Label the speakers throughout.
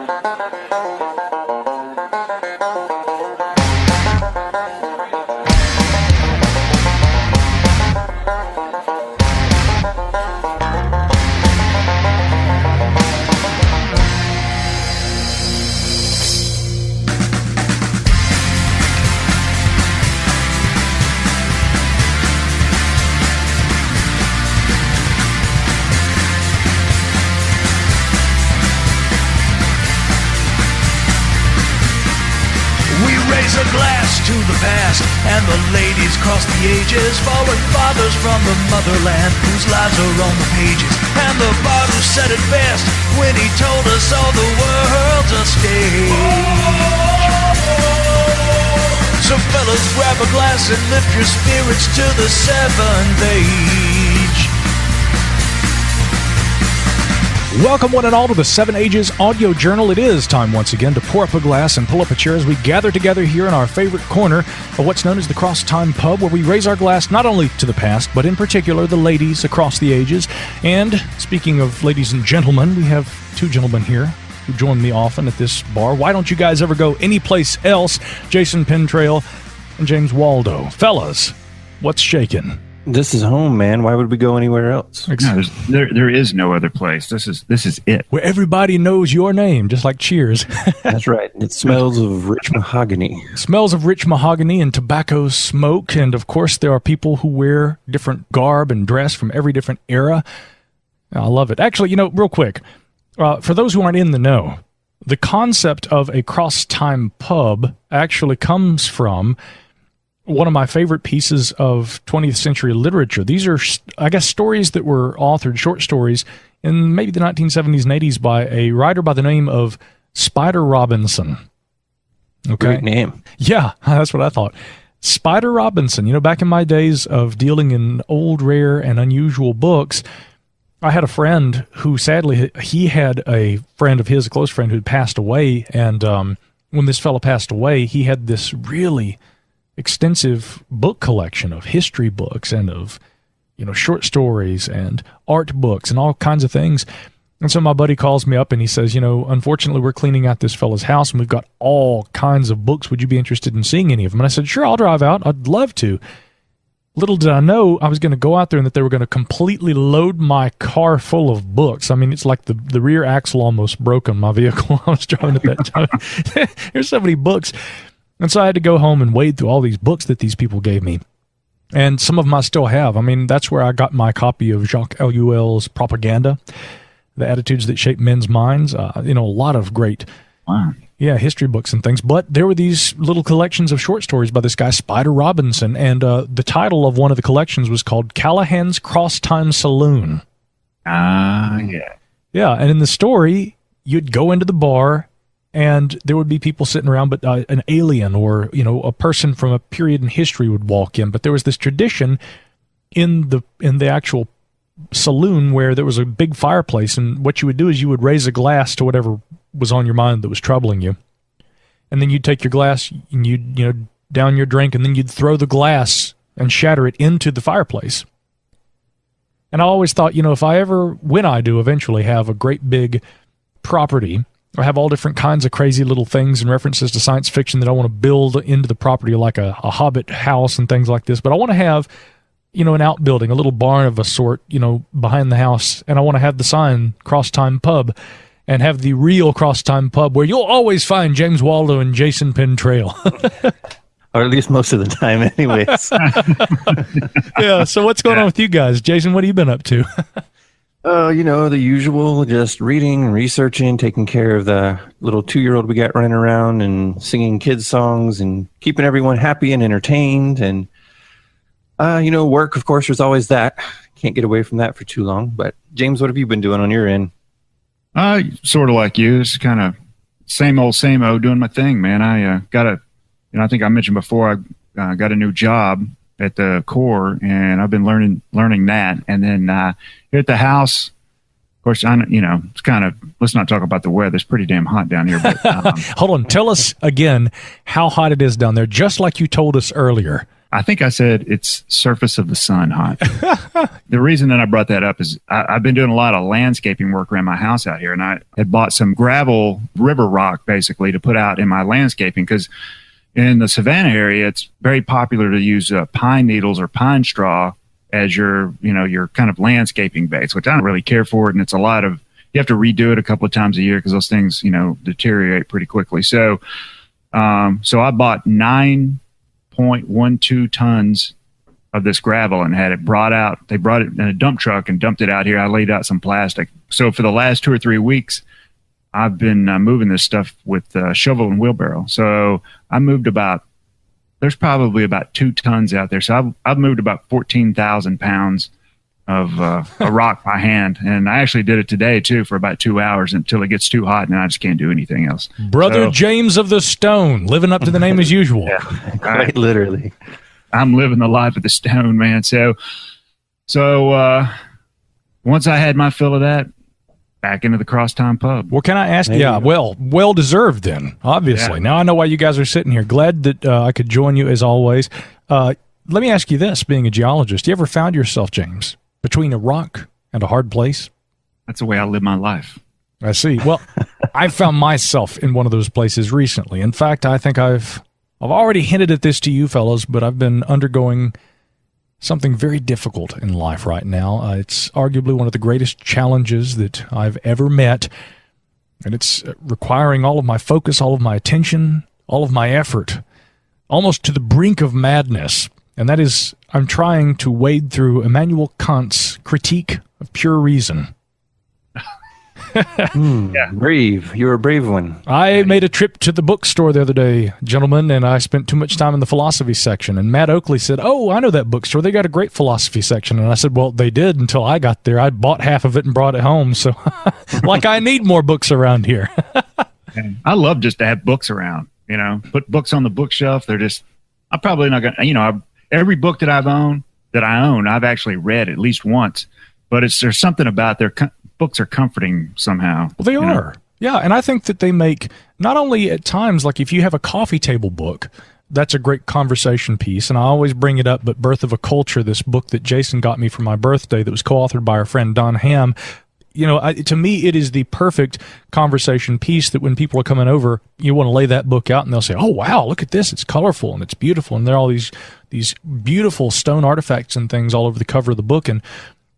Speaker 1: Raise a glass to the past and the ladies cross the ages, fallen fathers from the motherland whose lives are on the pages. And the bard who said it best when he told us all the world's a stage. So fellas, grab a glass and lift your spirits to the seventh age.
Speaker 2: Welcome one and all to the Seven Ages Audio Journal. It is time once again to pour up a glass and pull up a chair as we gather together here in our favorite corner of what's known as the Cross-Tyme Pub, where we raise our glass not only to the past, but in particular the ladies across the ages. And speaking of ladies and gentlemen, we have two gentlemen here who join me often at this bar. Why don't you guys ever go anyplace else? Jason Pentrail and James Waldo. Fellas, what's shaking?
Speaker 3: This is home, man. Why would we go anywhere else?
Speaker 4: No, there is no other place. This is it.
Speaker 2: Where everybody knows your name, just like Cheers.
Speaker 3: That's right. It smells of rich mahogany.
Speaker 2: Smells of rich mahogany and tobacco smoke. And, of course, there are people who wear different garb and dress from every different era. I love it. Actually, real quick, for those who aren't in the know, the concept of a Cross-Tyme Pub actually comes from one of my favorite pieces of 20th century literature. These are, I guess, stories that were authored, short stories, in maybe the 1970s and 80s by a writer by the name of Spider Robinson. Okay.
Speaker 3: Great name.
Speaker 2: Yeah, that's what I thought. Spider Robinson. Back in my days of dealing in old, rare, and unusual books, I had a friend who, sadly, he had a friend of his, a close friend, who had passed away, and when this fellow passed away, he had this really extensive book collection of history books and of, short stories and art books and all kinds of things. And so my buddy calls me up and he says, unfortunately, we're cleaning out this fellow's house and we've got all kinds of books. Would you be interested in seeing any of them? And I said, sure, I'll drive out. I'd love to. Little did I know I was going to go out there and that they were going to completely load my car full of books. I mean, it's like the rear axle almost broke on my vehicle I was driving at that time. There's so many books. And so I had to go home and wade through all these books that these people gave me. And some of them I still have. I mean, that's where I got my copy of Jacques Ellul's Propaganda, The Attitudes That Shape Men's Minds. A lot of great history books and things. But there were these little collections of short stories by this guy, Spider Robinson. And the title of one of the collections was called Callahan's Cross-Time Saloon.
Speaker 4: Yeah.
Speaker 2: Yeah, and in the story, you'd go into the bar, and there would be people sitting around, but an alien or, a person from a period in history would walk in. But there was this tradition in the actual saloon where there was a big fireplace, and what you would do is you would raise a glass to whatever was on your mind that was troubling you. And then you'd take your glass and you'd, down your drink, and then you'd throw the glass and shatter it into the fireplace. And I always thought, when I do eventually have a great big property, I have all different kinds of crazy little things and references to science fiction that I want to build into the property, like a hobbit house and things like this. But I want to have, an outbuilding, a little barn of a sort, behind the house. And I want to have the sign Cross-Tyme Pub and have the real Cross-Tyme Pub where you'll always find James Waldo and Jason Pentrail.
Speaker 3: Or at least most of the time anyways.
Speaker 2: Yeah, so what's going on with you guys? Jason, what have you been up to?
Speaker 3: The usual, just reading, researching, taking care of the little 2-year-old we got running around and singing kids' songs and keeping everyone happy and entertained. And, work, of course, there's always that. Can't get away from that for too long. But, James, what have you been doing on your end?
Speaker 4: Sort of like you. It's kind of same old, doing my thing, man. I I think I mentioned before, I got a new job at the Corps, and I've been learning that. And then here at the house, of course, it's kind of, let's not talk about the weather. It's pretty damn hot down here. But,
Speaker 2: Hold on. Tell us again how hot it is down there, just like you told us earlier.
Speaker 4: I think I said it's surface of the sun hot. The reason that I brought that up is I've been doing a lot of landscaping work around my house out here, and I had bought some gravel river rock basically to put out in my landscaping because in the Savannah area, it's very popular to use pine needles or pine straw as your kind of landscaping base, which I don't really care for it. And it's a lot of, you have to redo it a couple of times a year because those things, deteriorate pretty quickly. So I bought 9.12 tons of this gravel and had it brought out. They brought it in a dump truck and dumped it out here. I laid out some plastic. So for the last 2 or 3 weeks, I've been moving this stuff with shovel and wheelbarrow. So I moved there's probably about 2 tons out there. So I've moved about 14,000 pounds of a rock by hand. And I actually did it today, too, for about 2 hours until it gets too hot and I just can't do anything else.
Speaker 2: Brother James of the Stone, living up to the name as usual.
Speaker 3: Yeah, quite literally.
Speaker 4: I'm living the life of the stone, man. So once I had my fill of that, back into the Cross-Tyme Pub.
Speaker 2: Well, can I ask? Yeah, well deserved then, obviously. Yeah. Now I know why you guys are sitting here. Glad that I could join you as always. Let me ask you this, being a geologist, you ever found yourself, James, between a rock and a hard place?
Speaker 4: That's the way I live my life.
Speaker 2: I see. Well, I found myself in one of those places recently. In fact, I think I've already hinted at this to you fellows, but I've been undergoing something very difficult in life right now. It's arguably one of the greatest challenges that I've ever met, and it's requiring all of my focus, all of my attention, all of my effort, almost to the brink of madness. And that is, I'm trying to wade through Immanuel Kant's Critique of Pure Reason.
Speaker 3: Yeah. Brave. You're a brave one.
Speaker 2: I made a trip to the bookstore the other day, gentlemen, and I spent too much time in the philosophy section. And Matt Oakley said, "Oh, I know that bookstore. They got a great philosophy section." And I said, "Well, they did until I got there. I bought half of it and brought it home. So, like, I need more books around here."
Speaker 4: I love just to have books around. Put books on the bookshelf. I'm probably not gonna. Every book that I own, I've actually read at least once. But there's something about books are comforting somehow.
Speaker 2: Well, they are. Yeah, and I think that they make, not only at times, like if you have a coffee table book, that's a great conversation piece, and I always bring it up, but Birth of a Culture, this book that Jason got me for my birthday that was co-authored by our friend Don Ham, to me, it is the perfect conversation piece that when people are coming over, you want to lay that book out and they'll say, "Oh, wow, look at this. It's colorful and it's beautiful." And there are all these beautiful stone artifacts and things all over the cover of the book. And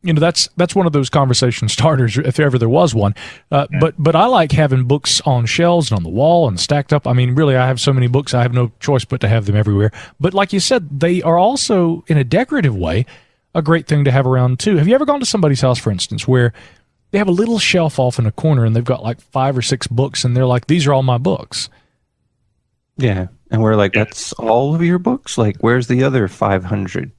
Speaker 2: that's one of those conversation starters, if ever there was one. But I like having books on shelves and on the wall and stacked up. I mean, really, I have so many books, I have no choice but to have them everywhere. But like you said, they are also, in a decorative way, a great thing to have around, too. Have you ever gone to somebody's house, for instance, where they have a little shelf off in a corner and they've got like 5 or 6 books and they're like, "These are all my books"?
Speaker 3: Yeah. And we're like, "That's all of your books? Like, where's the other 500?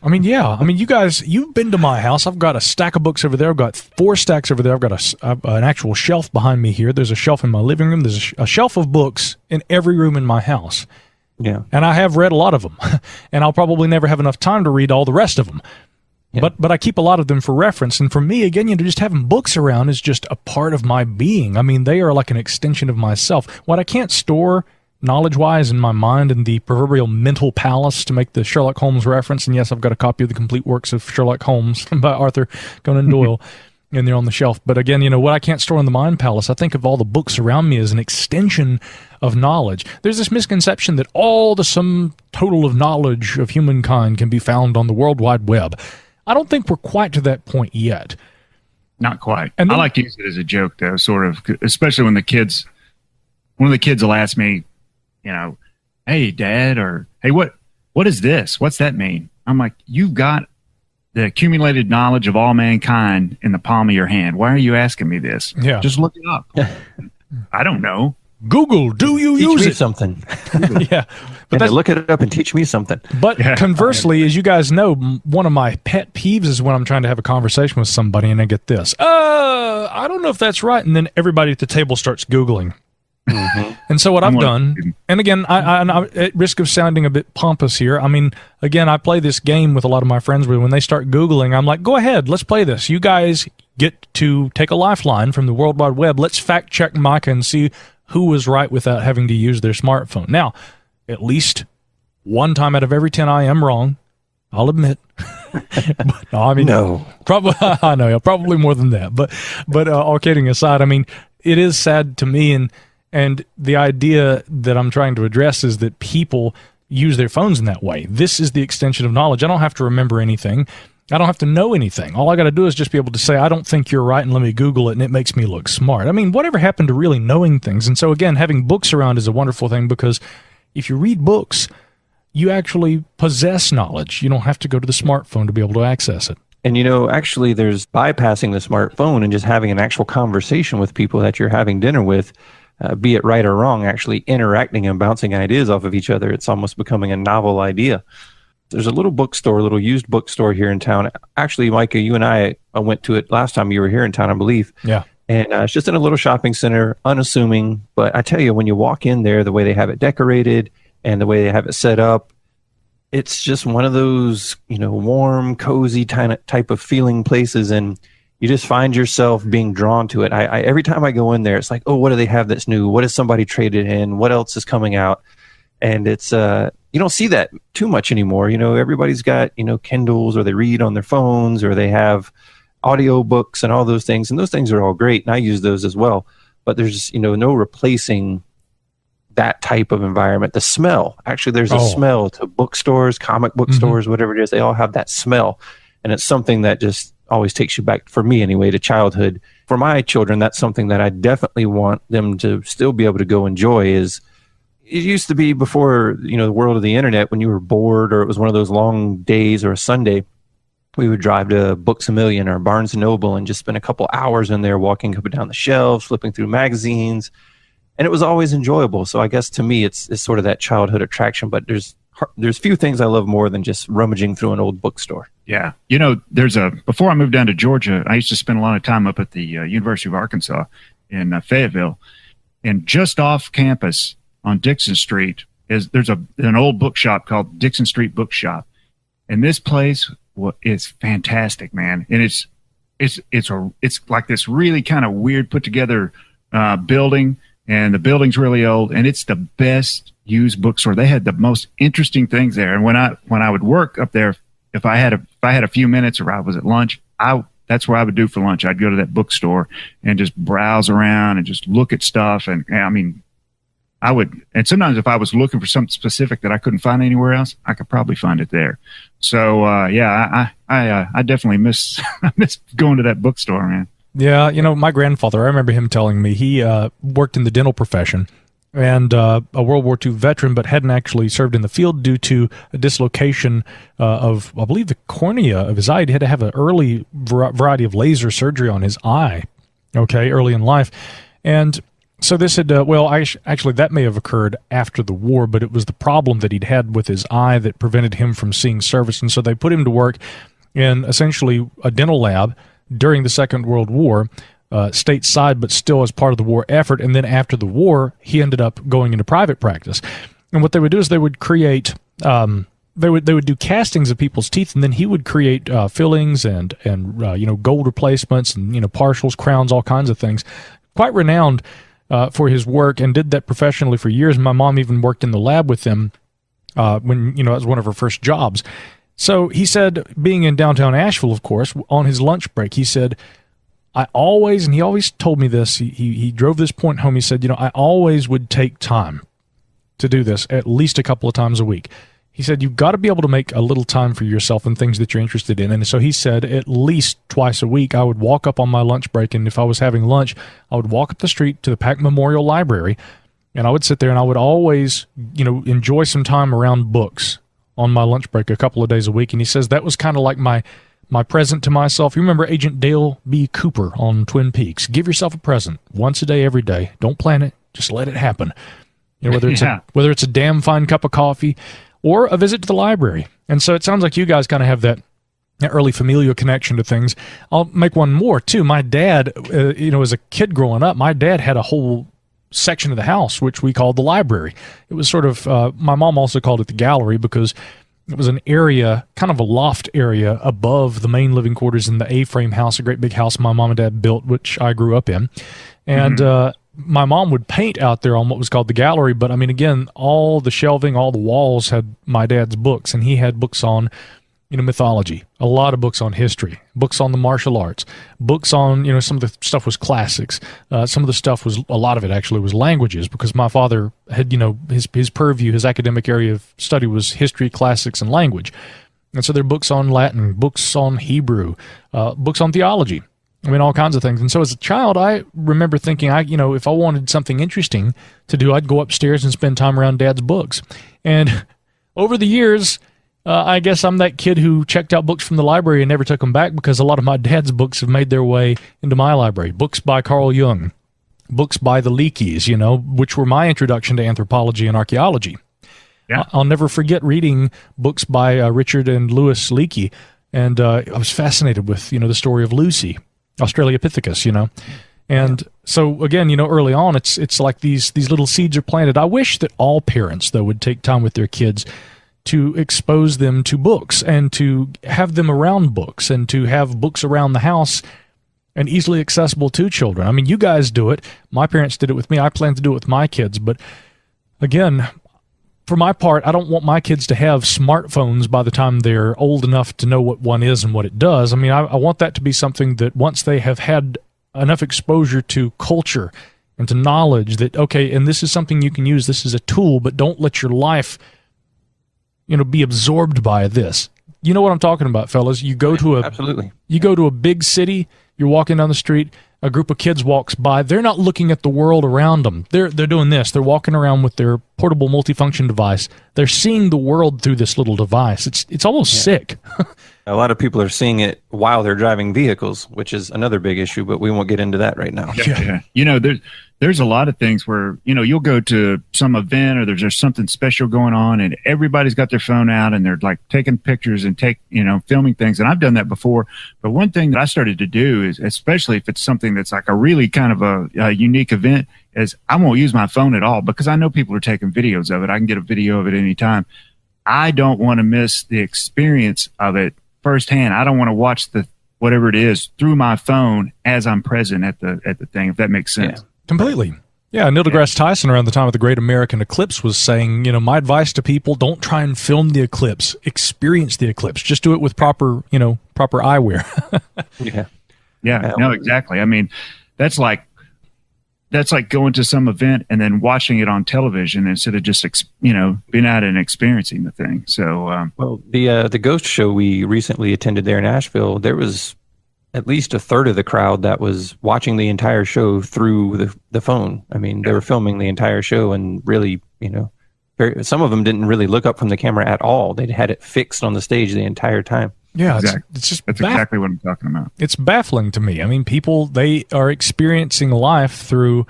Speaker 2: I mean, yeah. I mean, you guys, you've been to my house. I've got a stack of books over there. I've got 4 stacks over there. I've got an actual shelf behind me here. There's a shelf in my living room. There's a shelf of books in every room in my house.
Speaker 3: Yeah.
Speaker 2: And I have read a lot of them. And I'll probably never have enough time to read all the rest of them. Yeah. But I keep a lot of them for reference. And for me, again, just having books around is just a part of my being. I mean, they are like an extension of myself. What I can't store knowledge-wise in my mind in the proverbial mental palace, to make the Sherlock Holmes reference, and yes, I've got a copy of the complete works of Sherlock Holmes by Arthur Conan Doyle, and they're on the shelf. But again, what I can't store in the mind palace, I think of all the books around me as an extension of knowledge. There's this misconception that all the sum total of knowledge of humankind can be found on the World Wide Web. I don't think we're quite to that point yet.
Speaker 4: Not quite. And I like to use it as a joke, though, sort of, especially when one of the kids will ask me, "Hey, Dad," or "Hey, what is this? What's that mean?" I'm like, "You've got the accumulated knowledge of all mankind in the palm of your hand. Why are you asking me this?
Speaker 2: Yeah.
Speaker 4: Just look it up." I don't know.
Speaker 2: Google, do you use it?
Speaker 3: Something.
Speaker 2: Yeah.
Speaker 3: But look it up and teach me something.
Speaker 2: But conversely, as you guys know, one of my pet peeves is when I'm trying to have a conversation with somebody and I get this, "I don't know if that's right." And then everybody at the table starts Googling. Mm-hmm. And so what I've done, and again, I'm at risk of sounding a bit pompous here. I mean, again, I play this game with a lot of my friends where when they start Googling, I'm like, "Go ahead, let's play this. You guys get to take a lifeline from the World Wide Web. Let's fact check Micah and see who was right without having to use their smartphone." Now, at least One time out of every 10, I am wrong. I'll admit. But, no, I mean,
Speaker 3: No.
Speaker 2: probably I know, probably more than that. But all kidding aside, I mean, it is sad to me, and the idea that I'm trying to address is that people use their phones in that way. This is the extension of knowledge. I don't have to remember anything. I don't have to know anything. All I got to do is just be able to say, I don't think you're right, and let me Google it, and it makes me look smart. I mean, whatever happened to really knowing things? And so, again, having books around is a wonderful thing, because if you read books, you actually possess knowledge. You don't have to go to the smartphone to be able to access it.
Speaker 3: And, actually, there's bypassing the smartphone and just having an actual conversation with people that you're having dinner with, be it right or wrong, actually interacting and bouncing ideas off of each other. It's almost becoming a novel idea. There's a little bookstore, a little used bookstore here in town. Actually, Micah, you and I went to it last time you were here in town, I believe.
Speaker 2: Yeah.
Speaker 3: And it's just in a little shopping center, unassuming. But I tell you, when you walk in there, the way they have it decorated and the way they have it set up, it's just one of those, warm, cozy type of feeling places. And you just find yourself being drawn to it. I every time I go in there, it's like, oh, what do they have that's new? What has somebody traded in? What else is coming out? And it's you don't see that too much anymore. Everybody's got, Kindles, or they read on their phones, or they have audio books and all those things. And those things are all great, and I use those as well. But there's, no replacing that type of environment. The smell, actually, there's a smell to bookstores, comic book stores, whatever it is. They all have that smell. And it's something that just always takes you back, for me anyway, to childhood. For my children, that's something that I definitely want them to still be able to go enjoy. Is it used to be before, the world of the internet, when you were bored or it was one of those long days or a Sunday, we would drive to Books A Million or Barnes & Noble and just spend a couple hours in there walking up and down the shelves, flipping through magazines. And it was always enjoyable. So I guess to me, it's sort of that childhood attraction. But there's few things I love more than just rummaging through an old bookstore.
Speaker 4: Yeah. Before I moved down to Georgia, I used to spend a lot of time up at the University of Arkansas in Fayetteville. And just off campus on Dixon Street there's an old bookshop called Dixon Street Bookshop. And this place is fantastic, man. And it's like this really kind of weird put together building, and the building's really old, and it's the best used bookstore. They had the most interesting things there. And when I would work up there, if I had a few minutes or I was at lunch, that's what I would do for lunch. I'd go to that bookstore and just browse around and just look at stuff. And I mean, and sometimes if I was looking for something specific that I couldn't find anywhere else, I could probably find it there. So I definitely miss going to that bookstore, man.
Speaker 2: Yeah, my grandfather, I remember him telling me he worked in the dental profession, and a World War II veteran, but hadn't actually served in the field due to a dislocation of, I believe, the cornea of his eye. He had to have an early variety of laser surgery on his eye, early in life. And so this had, actually that may have occurred after the war, but it was the problem that he'd had with his eye that prevented him from seeing service. And so they put him to work in essentially a dental lab during the Second World War, stateside, but still as part of the war effort. And then after the war, he ended up going into private practice. And what they would do is they would create, they would do castings of people's teeth, and then he would create fillings and gold replacements and partials, crowns, all kinds of things. Quite renowned for his work, and did that professionally for years. My mom even worked in the lab with him when it was one of her first jobs. So he said, being in downtown Asheville, of course, on his lunch break, he said, and he always told me this, he drove this point home, he said, I always would take time to do this at least a couple of times a week. He said, you've got to be able to make a little time for yourself and things that you're interested in. And so he said, at least twice a week, I would walk up on my lunch break, and if I was having lunch, I would walk up the street to the Pack Memorial Library, and I would sit there, and I would always, enjoy some time around books on my lunch break a couple of days a week. And he says that was kind of like my present to myself. You remember Agent Dale B. Cooper on Twin Peaks? Give yourself a present once a day, every day. Don't plan it. Just let it happen. Whether it's a damn fine cup of coffee or a visit to the library. And so it sounds like you guys kind of have that early familial connection to things. I'll make one more too. My dad, as a kid growing up, my dad had a whole section of the house which we called the library. It was sort of my mom also called it the gallery, because it was an area, kind of a loft area above the main living quarters in the A-frame house, a great big house my mom and dad built, which I grew up in. And my mom would paint out there on what was called the gallery. But I mean, again, all the shelving, all the walls had my dad's books, and he had books on, mythology, a lot of books on history, books on the martial arts, books on, some of the stuff was classics. Some of the stuff was, a lot of it actually was languages, because my father had, his purview, his academic area of study was history, classics, and language. And so there are books on Latin, books on Hebrew, books on theology. I mean, all kinds of things. And so as a child, I remember thinking, if I wanted something interesting to do, I'd go upstairs and spend time around Dad's books. And over the years, I guess I'm that kid who checked out books from the library and never took them back, because a lot of my dad's books have made their way into my library. Books by Carl Jung, books by the Leakeys, which were my introduction to anthropology and archaeology. Yeah. I'll never forget reading books by Richard and Louis Leakey, and I was fascinated with, the story of Lucy, Australopithecus, And so again, early on, it's like these little seeds are planted. I wish that all parents, though, would take time with their kids to expose them to books and to have them around books and to have books around the house and easily accessible to children. I mean, you guys do it. My parents did it with me. I plan to do it with my kids. But again, for my part, I don't want my kids to have smartphones by the time they're old enough to know what one is and what it does. I mean, I want that to be something that once they have had enough exposure to culture and to knowledge that, okay, and this is something you can use, this is a tool, but don't let your life, be absorbed by this. You know what I'm talking about, fellas. You go to
Speaker 3: Absolutely.
Speaker 2: You go to a big city, you're walking down the street, a group of kids walks by. They're not looking at the world around them. They're doing this. They're walking around with their portable multifunction device. They're seeing the world through this little device. It's almost sick.
Speaker 3: A lot of people are seeing it while they're driving vehicles, which is another big issue, but we won't get into that right now.
Speaker 4: Yeah. There's a lot of things where, you'll go to some event or there's just something special going on and everybody's got their phone out and they're like taking pictures and filming things. And I've done that before. But one thing that I started to do is, especially if it's something that's like a really kind of a unique event, is I won't use my phone at all, because I know people are taking videos of it. I can get a video of it anytime. I don't want to miss the experience of it firsthand. I don't want to watch whatever it is through my phone as I'm present at the thing, if that makes sense.
Speaker 3: Yeah.
Speaker 2: Completely. Yeah, Neil deGrasse Tyson around the time of the Great American Eclipse was saying, my advice to people, don't try and film the eclipse, experience the eclipse. Just do it with proper eyewear.
Speaker 4: Yeah, no, exactly. I mean, that's like going to some event and then watching it on television instead of just, being out and experiencing the thing. So,
Speaker 3: well, the ghost show we recently attended there in Asheville, there was at least a third of the crowd that was watching the entire show through the phone. I mean, they were filming the entire show and really, some of them didn't really look up from the camera at all. They'd had it fixed on the stage the entire time.
Speaker 2: Yeah,
Speaker 4: exactly.
Speaker 2: It's just
Speaker 4: that's exactly what I'm talking about.
Speaker 2: It's baffling to me. I mean, people, they are experiencing life through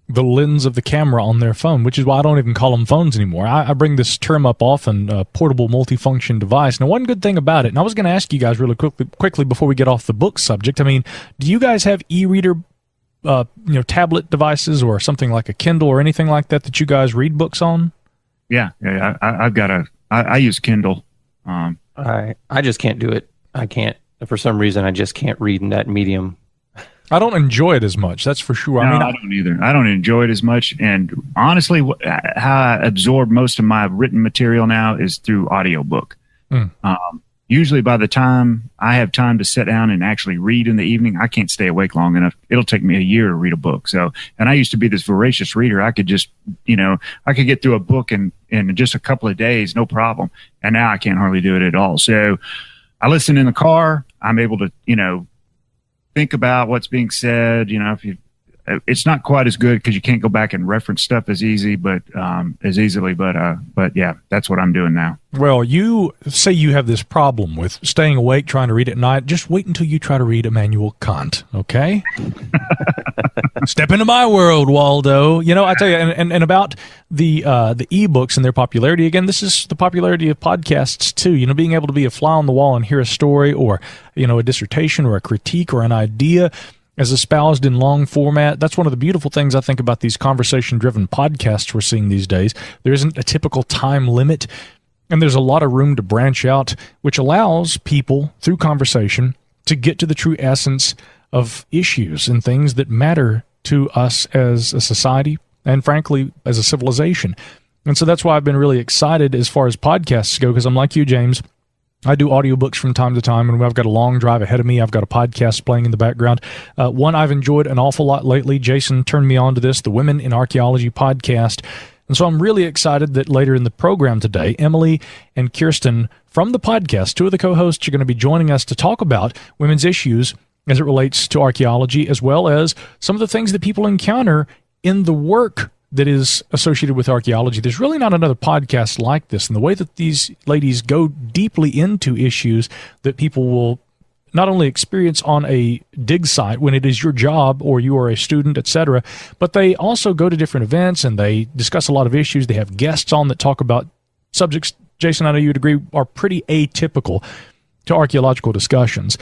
Speaker 2: the lens of the camera on their phone, which is why I don't even call them phones anymore. I bring this term up often, portable multifunction device. Now, one good thing about it, and I was going to ask you guys really quickly before we get off the book subject. I mean, do you guys have e-reader, tablet devices or something like a Kindle or anything like that you guys read books on?
Speaker 4: Yeah. I've got I use Kindle.
Speaker 3: I just can't do it. I can't. For some reason, I just can't read in that medium.
Speaker 2: I don't enjoy it as much. That's for sure.
Speaker 4: No, I don't either. I don't enjoy it as much. And honestly, how I absorb most of my written material now is through audiobook. Usually by the time I have time to sit down and actually read in the evening, I can't stay awake long enough. It'll take me a year to read a book. So, and I used to be this voracious reader. I could just, I could get through a book in just a couple of days, no problem. And now I can't hardly do it at all. So I listen in the car. I'm able to, think about what's being said. It's not quite as good because you can't go back and reference stuff as easily. But yeah, that's what I'm doing now.
Speaker 2: Well, you say you have this problem with staying awake trying to read at night. Just wait until you try to read Immanuel Kant, okay? Step into my world, Waldo. I tell you, and about the ebooks and their popularity. Again, this is the popularity of podcasts too. Being able to be a fly on the wall and hear a story or a dissertation or a critique or an idea as espoused in long format. That's one of the beautiful things I think about these conversation-driven podcasts we're seeing these days. There isn't a typical time limit, and there's a lot of room to branch out, which allows people, through conversation, to get to the true essence of issues and things that matter to us as a society and, frankly, as a civilization. And so that's why I've been really excited as far as podcasts go, because I'm like you, James. I do audiobooks from time to time, and I've got a long drive ahead of me. I've got a podcast playing in the background. One I've enjoyed an awful lot lately. Jason turned me on to this, the Women in Archaeology podcast. And so I'm really excited that later in the program today, Emily and Kirsten from the podcast, two of the co-hosts, are going to be joining us to talk about women's issues as it relates to archaeology, as well as some of the things that people encounter in the work that is associated with archaeology. There's really not another podcast like this. And the way that these ladies go deeply into issues that people will not only experience on a dig site when it is your job or you are a student, etc., but they also go to different events and they discuss a lot of issues. They have guests on that talk about subjects, Jason, I know you'd agree, are pretty atypical to archaeological discussions.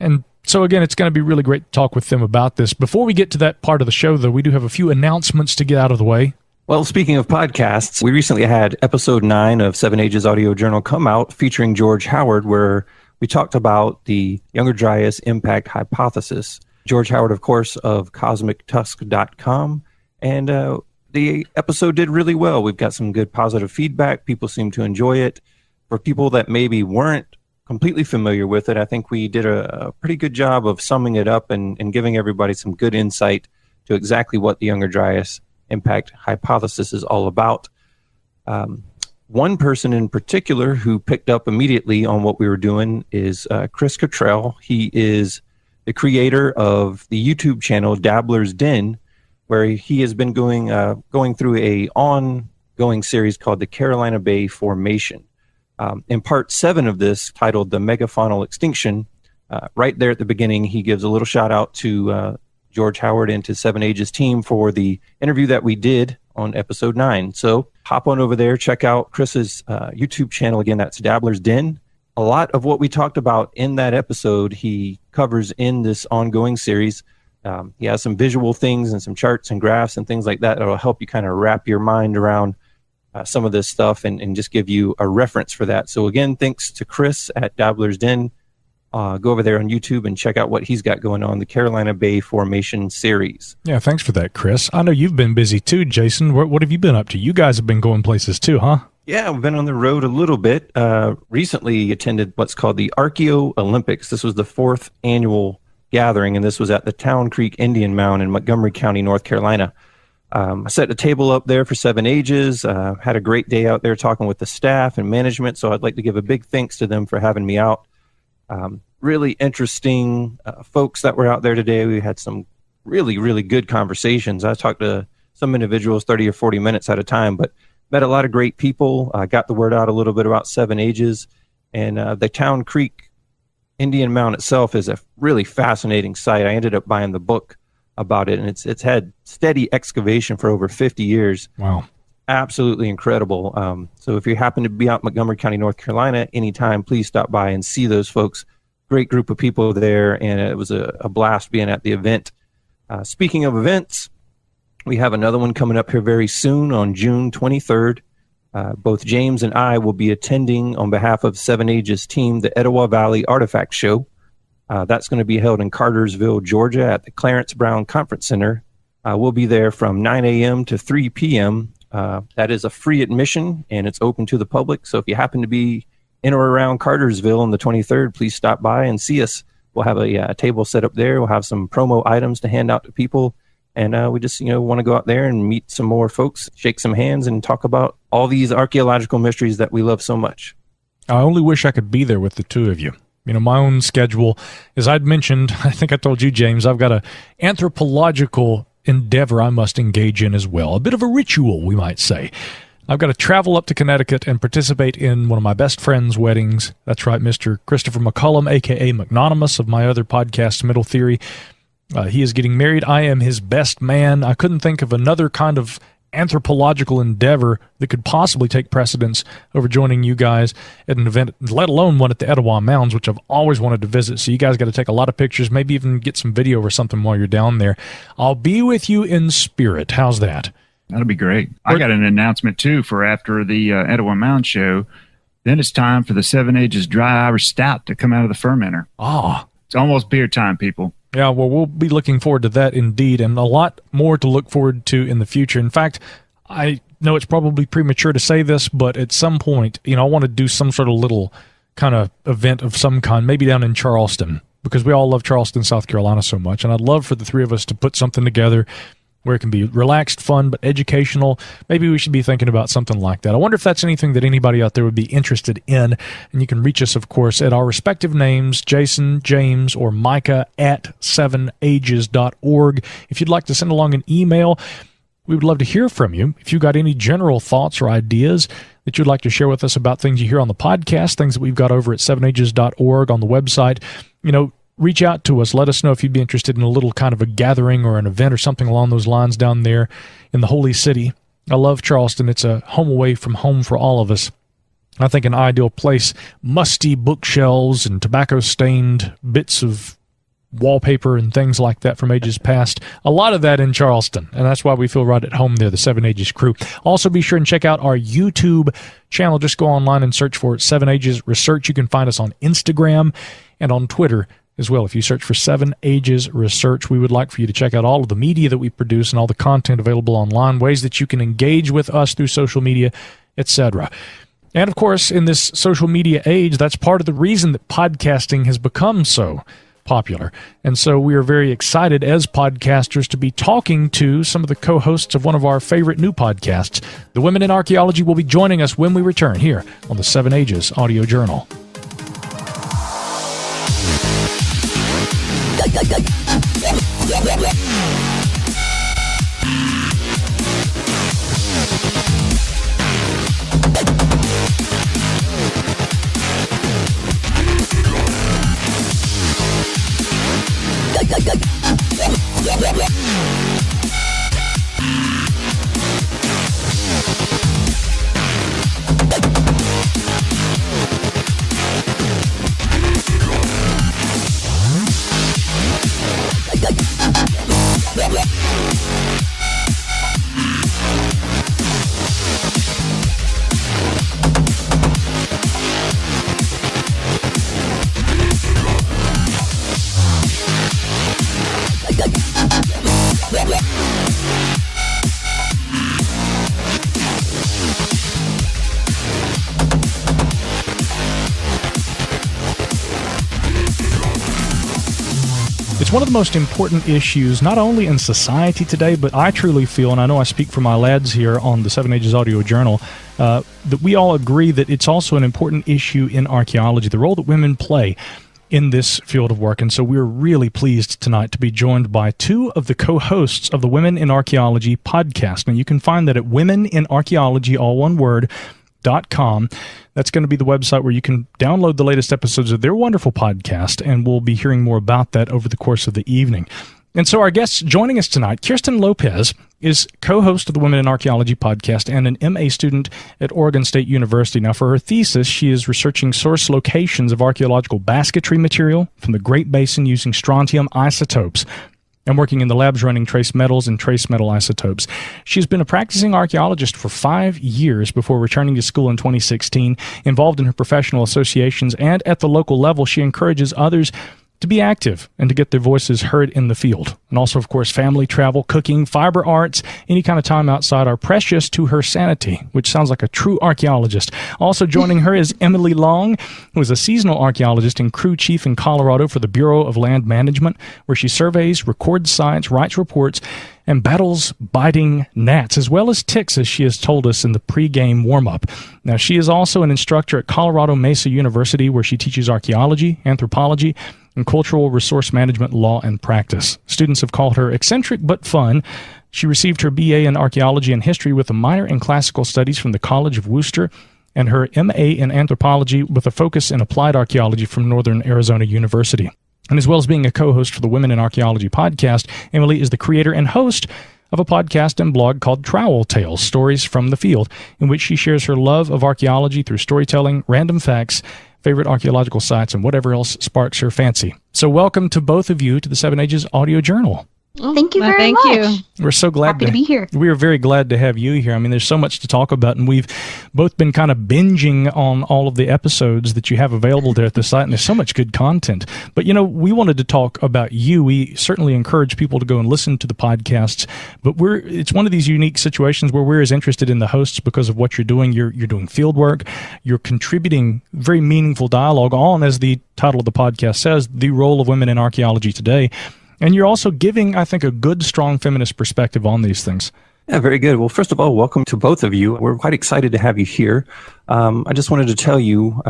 Speaker 2: And so, again, it's going to be really great to talk with them about this. Before we get to that part of the show, though, we do have a few announcements to get out of the way.
Speaker 3: Well, speaking of podcasts, we recently had episode 9 of 7 Ages Audio Journal come out featuring George Howard, where we talked about the Younger Dryas impact hypothesis. George Howard, of course, of cosmictusk.com. And the episode did really well. We've got some good positive feedback. People seem to enjoy it. For people that maybe weren't completely familiar with it, I think we did a pretty good job of summing it up and giving everybody some good insight to exactly what the Younger Dryas impact hypothesis is all about. One person in particular who picked up immediately on what we were doing is Chris Cottrell. He is the creator of the YouTube channel Dabbler's Den, where he has been going through a ongoing series called the Carolina Bay Formation. In part 7 of this, titled The Megafaunal Extinction, right there at the beginning, he gives a little shout out to George Howard and to 7 Ages team for the interview that we did on episode 9. So hop on over there, check out Chris's YouTube channel. Again, that's Dabbler's Den. A lot of what we talked about in that episode, he covers in this ongoing series. He has some visual things and some charts and graphs and things like that that will help you kind of wrap your mind around some of this stuff and just give you a reference for that. So again, thanks to Chris at Dabbler's Den. Go over there on YouTube and check out what he's got going on, the Carolina Bay Formation series.
Speaker 2: Yeah, thanks for that, Chris. I know you've been busy too, Jason. What have you been up to? You guys have been going places too, huh?
Speaker 3: Yeah, we've been on the road a little bit. Recently attended what's called the Archaeo Olympics. This was the 4th annual gathering, and this was at the Town Creek Indian Mound in Montgomery County, North Carolina. I set a table up there for 7 Ages, had a great day out there talking with the staff and management, so I'd like to give a big thanks to them for having me out. Really interesting folks that were out there today. We had some really, really good conversations. I talked to some individuals 30 or 40 minutes at a time, but met a lot of great people. Got the word out a little bit about 7 Ages. And the Town Creek Indian Mound itself is a really fascinating site. I ended up buying the book about it, and it's had steady excavation for over 50 years.
Speaker 2: Wow.
Speaker 3: Absolutely incredible. So if you happen to be out in Montgomery County, North Carolina, anytime, please stop by and see those folks. Great group of people there, and it was a blast being at the event. Speaking of events, we have another one coming up here very soon on June 23rd. Both James and I will be attending on behalf of 7 Ages team the Etowah Valley Artifact Show. That's going to be held in Cartersville, Georgia at the Clarence Brown Conference Center. We'll be there from 9 a.m. to 3 p.m. That is a free admission, and it's open to the public. So if you happen to be in or around Cartersville on the 23rd, please stop by and see us. We'll have a table set up there. We'll have some promo items to hand out to people. And we just, want to go out there and meet some more folks, shake some hands, and talk about all these archaeological mysteries that we love so much.
Speaker 2: I only wish I could be there with the two of you. My own schedule, as I'd mentioned, I think I told you, James, I've got an anthropological endeavor I must engage in as well. A bit of a ritual, we might say. I've got to travel up to Connecticut and participate in one of my best friend's weddings. That's right, Mr. Christopher McCullum, a.k.a. McNonymous of my other podcast, Middle Theory. He is getting married. I am his best man. I couldn't think of another kind of anthropological endeavor that could possibly take precedence over joining you guys at an event, let alone one at the Etowah Mounds, which I've always wanted to visit. So you guys got to take a lot of pictures, maybe even get some video or something while you're down there. I'll be with you in spirit. How's that?
Speaker 4: That'll be great. I got an announcement, too, for after the Etowah Mound show. Then it's time for the 7 Ages Dry Irish Stout to come out of the fermenter.
Speaker 2: Ah.
Speaker 4: It's almost beer time, people.
Speaker 2: Yeah, well, we'll be looking forward to that indeed, and a lot more to look forward to in the future. In fact, I know it's probably premature to say this, but at some point, I want to do some sort of little kind of event of some kind, maybe down in Charleston, because we all love Charleston, South Carolina so much, and I'd love for the three of us to put something together where it can be relaxed, fun, but educational. Maybe we should be thinking about something like that. I wonder if that's anything that anybody out there would be interested in. And you can reach us, of course, at our respective names, Jason, James, or Micah at 7ages.org. If you'd like to send along an email, we would love to hear from you. If you've got any general thoughts or ideas that you'd like to share with us about things you hear on the podcast, things that we've got over at 7ages.org on the website, reach out to us. Let us know if you'd be interested in a little kind of a gathering or an event or something along those lines down there in the Holy City. I love Charleston. It's a home away from home for all of us. I think an ideal place, musty bookshelves and tobacco-stained bits of wallpaper and things like that from ages past. A lot of that in Charleston, and that's why we feel right at home there, the 7 Ages crew. Also, be sure and check out our YouTube channel. Just go online and search for 7 Ages Research. You can find us on Instagram and on Twitter as well. If you search for 7 Ages Research, we would like for you to check out all of the media that we produce and all the content available online, ways that you can engage with us through social media, etc. And of course, in this social media age, that's part of the reason that podcasting has become so popular. And so we are very excited as podcasters to be talking to some of the co-hosts of one of our favorite new podcasts. The Women in Archaeology will be joining us when we return here on the 7 Ages Audio Journal. It's one of the most important issues, not only in society today, but I truly feel, and I know I speak for my lads here on the 7 Ages Audio Journal, that we all agree that it's also an important issue in archaeology, the role that women play in this field of work. And so we're really pleased tonight to be joined by two of the co-hosts of the Women in Archaeology podcast. And you can find that at womeninarchaeology, all one word, .com. That's going to be the website where you can download the latest episodes of their wonderful podcast, and we'll be hearing more about that over the course of the evening. And so our guests joining us tonight, Kirsten Lopez is co-host of the Women in Archaeology podcast and an MA student at Oregon State University. Now, for her thesis, she is researching source locations of archaeological basketry material from the Great Basin using strontium isotopes and working in the labs running trace metals and trace metal isotopes. She's been a practicing archaeologist for 5 years before returning to school in 2016. Involved in her professional associations and at the local level, she encourages others to be active and to get their voices heard in the field. And also, of course, family, travel, cooking, fiber arts, any kind of time outside are precious to her sanity, which sounds like a true archaeologist. Also joining her is Emily Long, who is a seasonal archaeologist and crew chief in Colorado for the Bureau of Land Management, where she surveys, records sites, writes reports, and battles biting gnats, as well as ticks, as she has told us in the pre-game warm-up. Now, she is also an instructor at Colorado Mesa University, where she teaches archaeology, anthropology, and cultural resource management law and practice. Students have called her eccentric but fun. She received her BA in archaeology and history with a minor in classical studies from the College of Worcester and her MA in anthropology with a focus in applied archaeology from Northern Arizona University. And as well as being a co-host for the Women in Archaeology podcast, Emily is the creator and host of a podcast and blog called Trowel Tales, Stories from the Field, in which she shares her love of archaeology through storytelling, random facts, favorite archaeological sites, and whatever else sparks her fancy. So welcome to both of you to the 7 Ages Audio Journal.
Speaker 5: Thank you very much.
Speaker 2: We're so glad
Speaker 5: Happy to be here.
Speaker 2: We are very glad to have you here. I mean, there's so much to talk about, and we've both been kind of binging on all of the episodes that you have available there at the site, and there's so much good content. But, we wanted to talk about you. We certainly encourage people to go and listen to the podcasts, but it's one of these unique situations where we're as interested in the hosts because of what you're doing. You're doing field work. You're contributing very meaningful dialogue on, as the title of the podcast says, the role of women in archaeology today. And you're also giving, I think, a good, strong feminist perspective on these things.
Speaker 3: Yeah, very good. Well, first of all, welcome to both of you. We're quite excited to have you here. I just wanted to tell you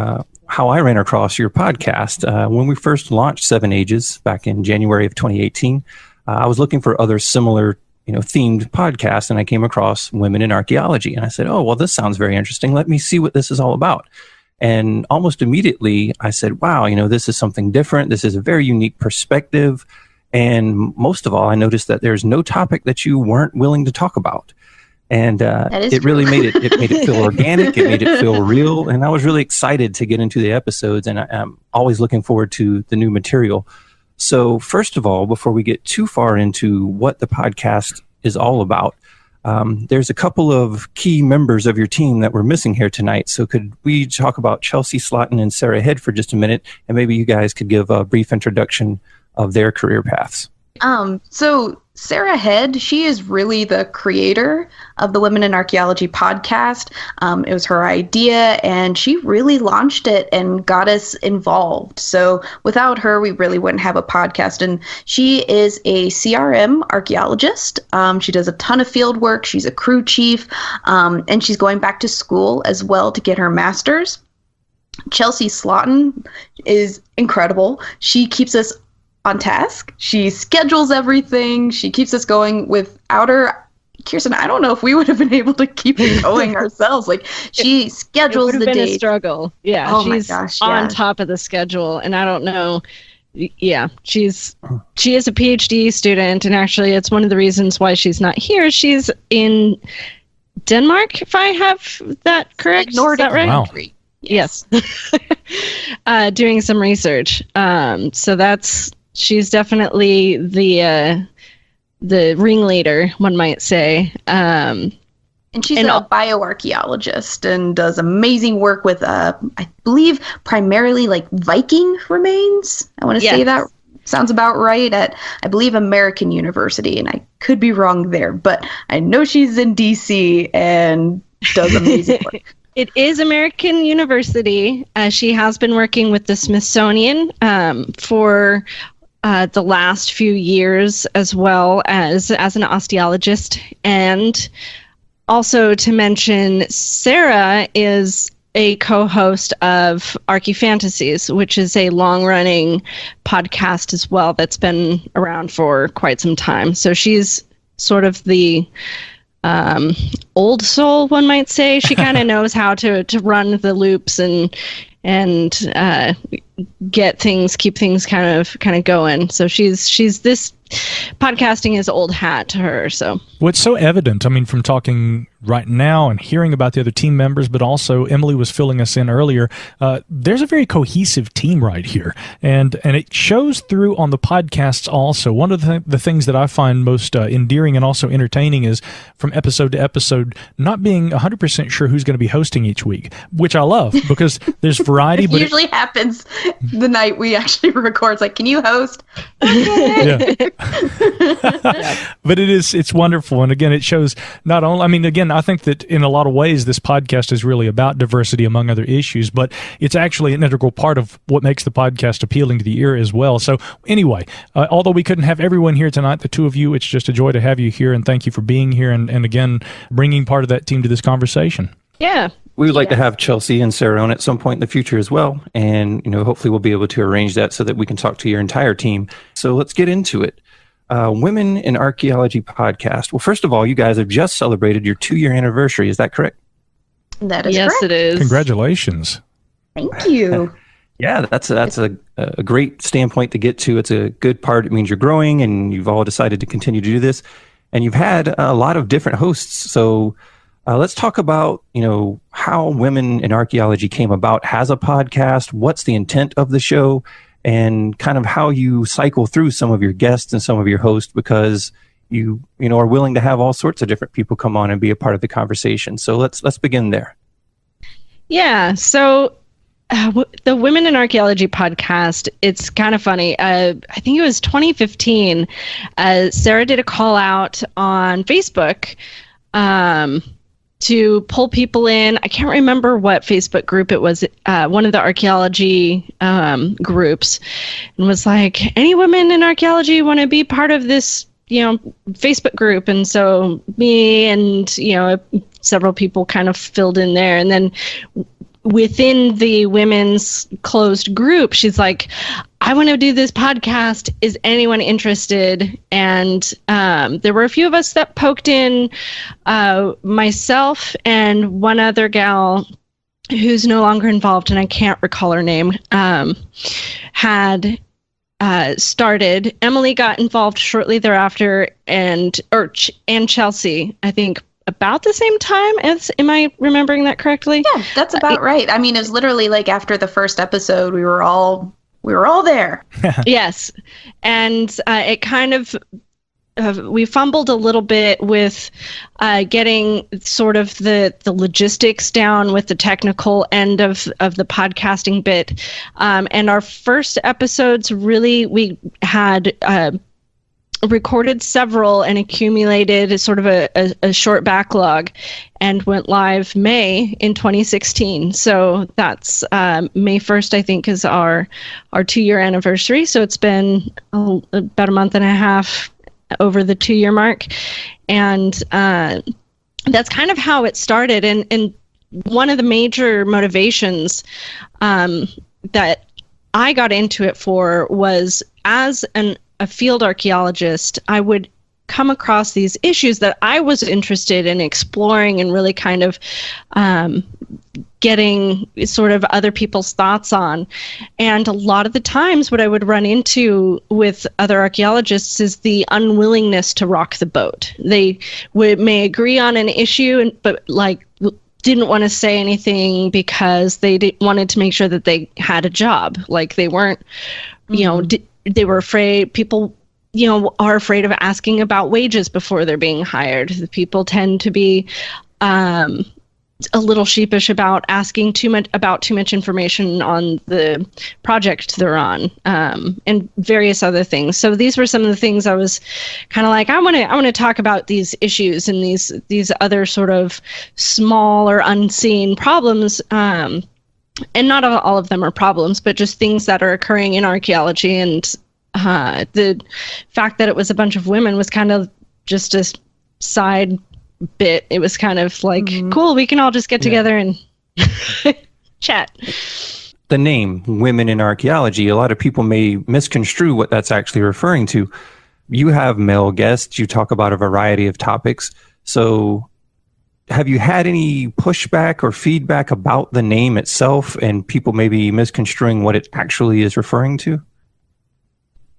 Speaker 3: how I ran across your podcast. When we first launched Seven Ages back in January of 2018, I was looking for other similar themed podcasts, and I came across Women in Archaeology. And I said, oh, well, this sounds very interesting. Let me see what this is all about. And almost immediately, I said, wow, this is something different. This is a very unique perspective. And most of all, I noticed that there's no topic that you weren't willing to talk about. And it really made it feel organic. It made it feel real. And I was really excited to get into the episodes, and I'm always looking forward to the new material. So first of all, before we get too far into what the podcast is all about, there's a couple of key members of your team that we're missing here tonight. So could we talk about Chelsea Slaughton and Sarah Head for just a minute? And maybe you guys could give a brief introduction of their career paths.
Speaker 5: So Sarah Head, she is really the creator of the Women in Archaeology podcast. It was her idea, and she really launched it and got us involved. So without her, we really wouldn't have a podcast. And she is a CRM archaeologist. She does a ton of field work. She's a crew chief, and she's going back to school as well to get her master's. Chelsea Slaughton is incredible. She keeps us on task. She schedules everything. She keeps us going. Without her, Kirsten, I don't know if we would have been able to keep it going ourselves. Like, she schedules the dates. It would have been
Speaker 6: a struggle. Yeah,
Speaker 5: oh
Speaker 6: she's
Speaker 5: my gosh,
Speaker 6: on top of the schedule, and I don't know. Yeah, she is a PhD student, and actually, it's one of the reasons why she's not here. She's in Denmark, if I have that correct.
Speaker 5: Nordic,
Speaker 6: is that right?
Speaker 2: Wow.
Speaker 6: Yes. Doing some research. So she's definitely the ringleader, one might say.
Speaker 5: And she's a bioarchaeologist and does amazing work with, I believe, primarily like Viking remains. I want to say that sounds about right at, I believe, American University. And I could be wrong there, but I know she's in DC and does amazing work.
Speaker 6: It is American University. She has been working with the Smithsonian for the last few years, as well as an osteologist. And also to mention, Sarah is a co-host of Archaefantasies, which is a long-running podcast as well that's been around for quite some time. So she's sort of the old soul, one might say. She kind of knows how to run the loops and keep things kind of going. So she's this podcasting is old hat to her. So
Speaker 2: what's so evident, I mean, from talking right now and hearing about the other team members, but also Emily was filling us in earlier, there's a very cohesive team right here, and it shows through on the podcasts also. One of the things that I find most endearing and also entertaining is from episode to episode not being 100% sure who's going to be hosting each week, which I love because there's variety.
Speaker 5: It
Speaker 2: but
Speaker 5: usually happens the night we actually record. It's like, can you host? Okay.
Speaker 2: Yeah. But it's wonderful. And again, it shows not only, I mean, again, I think that in a lot of ways, this podcast is really about diversity among other issues, but it's actually an integral part of what makes the podcast appealing to the ear as well. So anyway, although we couldn't have everyone here tonight, the two of you, it's just a joy to have you here. And thank you for being here. And again, bringing part of that team to this conversation.
Speaker 6: Yeah.
Speaker 3: We would like to have Chelsea and Sarah on at some point in the future as well. And, hopefully we'll be able to arrange that so that we can talk to your entire team. So let's get into it. Women in Archaeology podcast. Well, first of all, you guys have just celebrated your 2-year anniversary. Is that correct?
Speaker 5: That is
Speaker 6: correct. Yes, it is.
Speaker 2: Congratulations.
Speaker 5: Thank you.
Speaker 3: Yeah, that's a great standpoint to get to. It's a good part. It means you're growing and you've all decided to continue to do this. And you've had a lot of different hosts. So let's talk about, how Women in Archaeology came about as a podcast. What's the intent of the show? and kind of how you cycle through some of your guests and some of your hosts, because you are willing to have all sorts of different people come on and be a part of the conversation. So let's begin there.
Speaker 6: Yeah. So the Women in Archaeology podcast, it's kind of funny. I think it was 2015. Sarah did a call out on Facebook to pull people in. I can't remember what Facebook group it was, one of the archaeology groups, and was like, any women in archaeology want to be part of this, Facebook group? And so me and, several people kind of filled in there. And then within the women's closed group, she's like, I want to do this podcast. Is anyone interested? And there were a few of us that poked in, myself and one other gal who's no longer involved, and I can't recall her name, had started. Emily got involved shortly thereafter, and Chelsea, I think, about the same time. Am I remembering that correctly?
Speaker 5: Yeah, that's about right. I mean, it was literally like after the first episode, we were all there.
Speaker 6: Yes. And it kind of, we fumbled a little bit with getting sort of the logistics down with the technical end of the podcasting bit. And our first episodes, really, we had recorded several and accumulated sort of a short backlog, and went live May in 2016. So that's May 1st, I think, is our 2-year anniversary. So it's been about a month and a half over the 2-year mark. And that's kind of how it started. And one of the major motivations that I got into it for was, as a field archaeologist, I would come across these issues that I was interested in exploring and really kind of getting sort of other people's thoughts on. And a lot of the times what I would run into with other archaeologists is the unwillingness to rock the boat. They may agree on an issue, but didn't want to say anything because they wanted to make sure that they had a job. Like they weren't, they were afraid. People, are afraid of asking about wages before they're being hired. The people tend to be a little sheepish about asking too much information on the project they're on, and various other things. So these were some of the things I was kind of like, I want to talk about these issues and these other sort of small or unseen problems. And not all of them are problems, but just things that are occurring in archaeology. And the fact that it was a bunch of women was kind of just a side bit. It was kind of like, cool, we can all just get together and chat.
Speaker 3: The name Women in Archaeology, a lot of people may misconstrue what that's actually referring to. You have male guests, you talk about a variety of topics. So have you had any pushback or feedback about the name itself and people maybe misconstruing what it actually is referring to?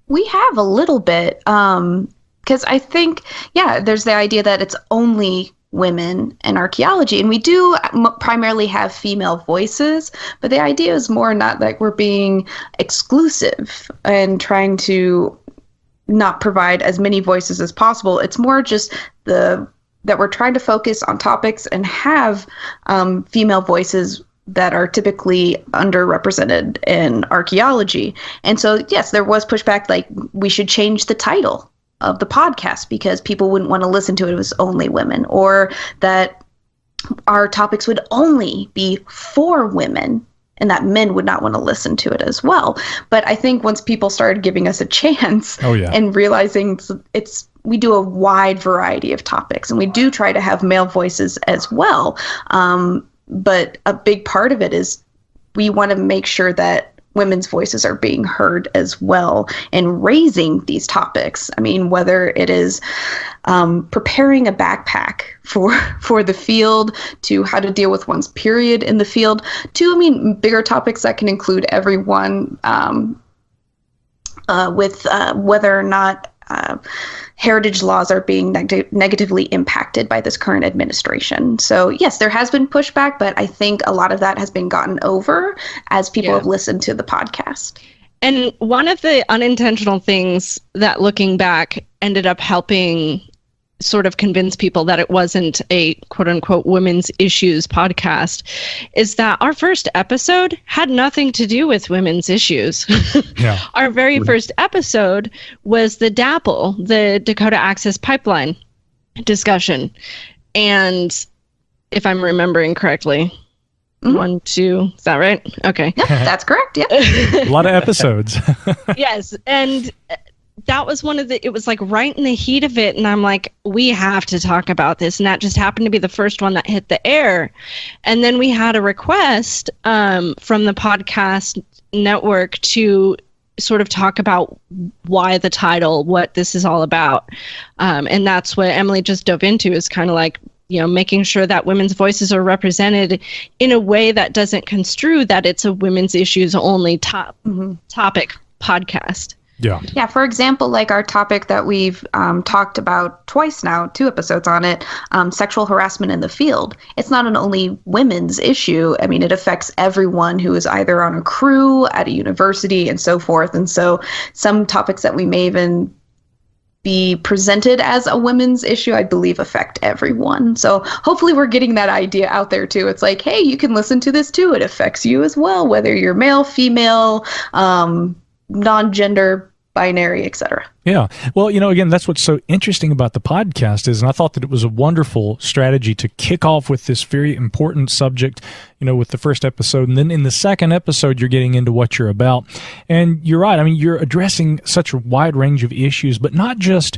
Speaker 5: We have a little bit, because I think, there's the idea that it's only women in archaeology, and we do primarily have female voices, but the idea is more not like we're being exclusive and trying to not provide as many voices as possible. It's more just that we're trying to focus on topics and have female voices that are typically underrepresented in archaeology. And so, yes, there was pushback, like we should change the title of the podcast because people wouldn't want to listen to it if it was only women, or that our topics would only be for women and that men would not want to listen to it as well. But I think once people started giving us a chance and realizing we do a wide variety of topics, and we do try to have male voices as well. But a big part of it is we want to make sure that women's voices are being heard as well and raising these topics. I mean, whether it is preparing a backpack for the field, to how to deal with one's period in the field, to, bigger topics that can include everyone, with whether or not heritage laws are being negatively impacted by this current administration. So yes, there has been pushback, but I think a lot of that has been gotten over as people have listened to the podcast.
Speaker 6: And one of the unintentional things that, looking back, ended up helping sort of convince people that it wasn't a quote unquote women's issues podcast is that our first episode had nothing to do with women's issues.
Speaker 2: Yeah.
Speaker 6: Our very first episode was the DAPL, the Dakota Access Pipeline discussion. And if I'm remembering correctly, 1, 2, is that right? Okay.
Speaker 5: Yep, that's correct. Yep.
Speaker 2: A lot of episodes.
Speaker 6: Yes. And that was it was like right in the heat of it. And I'm like, we have to talk about this. And that just happened to be the first one that hit the air. And then we had a request from the podcast network to sort of talk about why the title, what this is all about. And that's what Emily just dove into, is kind of like, making sure that women's voices are represented in a way that doesn't construe that it's a women's issues only topic podcast.
Speaker 2: Yeah.
Speaker 5: Yeah. For example, like our topic that we've talked about twice now, 2 episodes on it, sexual harassment in the field. It's not an only women's issue. I mean, it affects everyone who is either on a crew, at a university, and so forth. And so some topics that we may even be presented as a women's issue, I believe, affect everyone. So hopefully we're getting that idea out there too. It's like, hey, you can listen to this too. It affects you as well, whether you're male, female, non-gender, binary, etc.
Speaker 2: Yeah. Well, again, that's what's so interesting about the podcast is, and I thought that it was a wonderful strategy to kick off with this very important subject, with the first episode. And then in the second episode, you're getting into what you're about. And you're right. I mean, you're addressing such a wide range of issues, but not just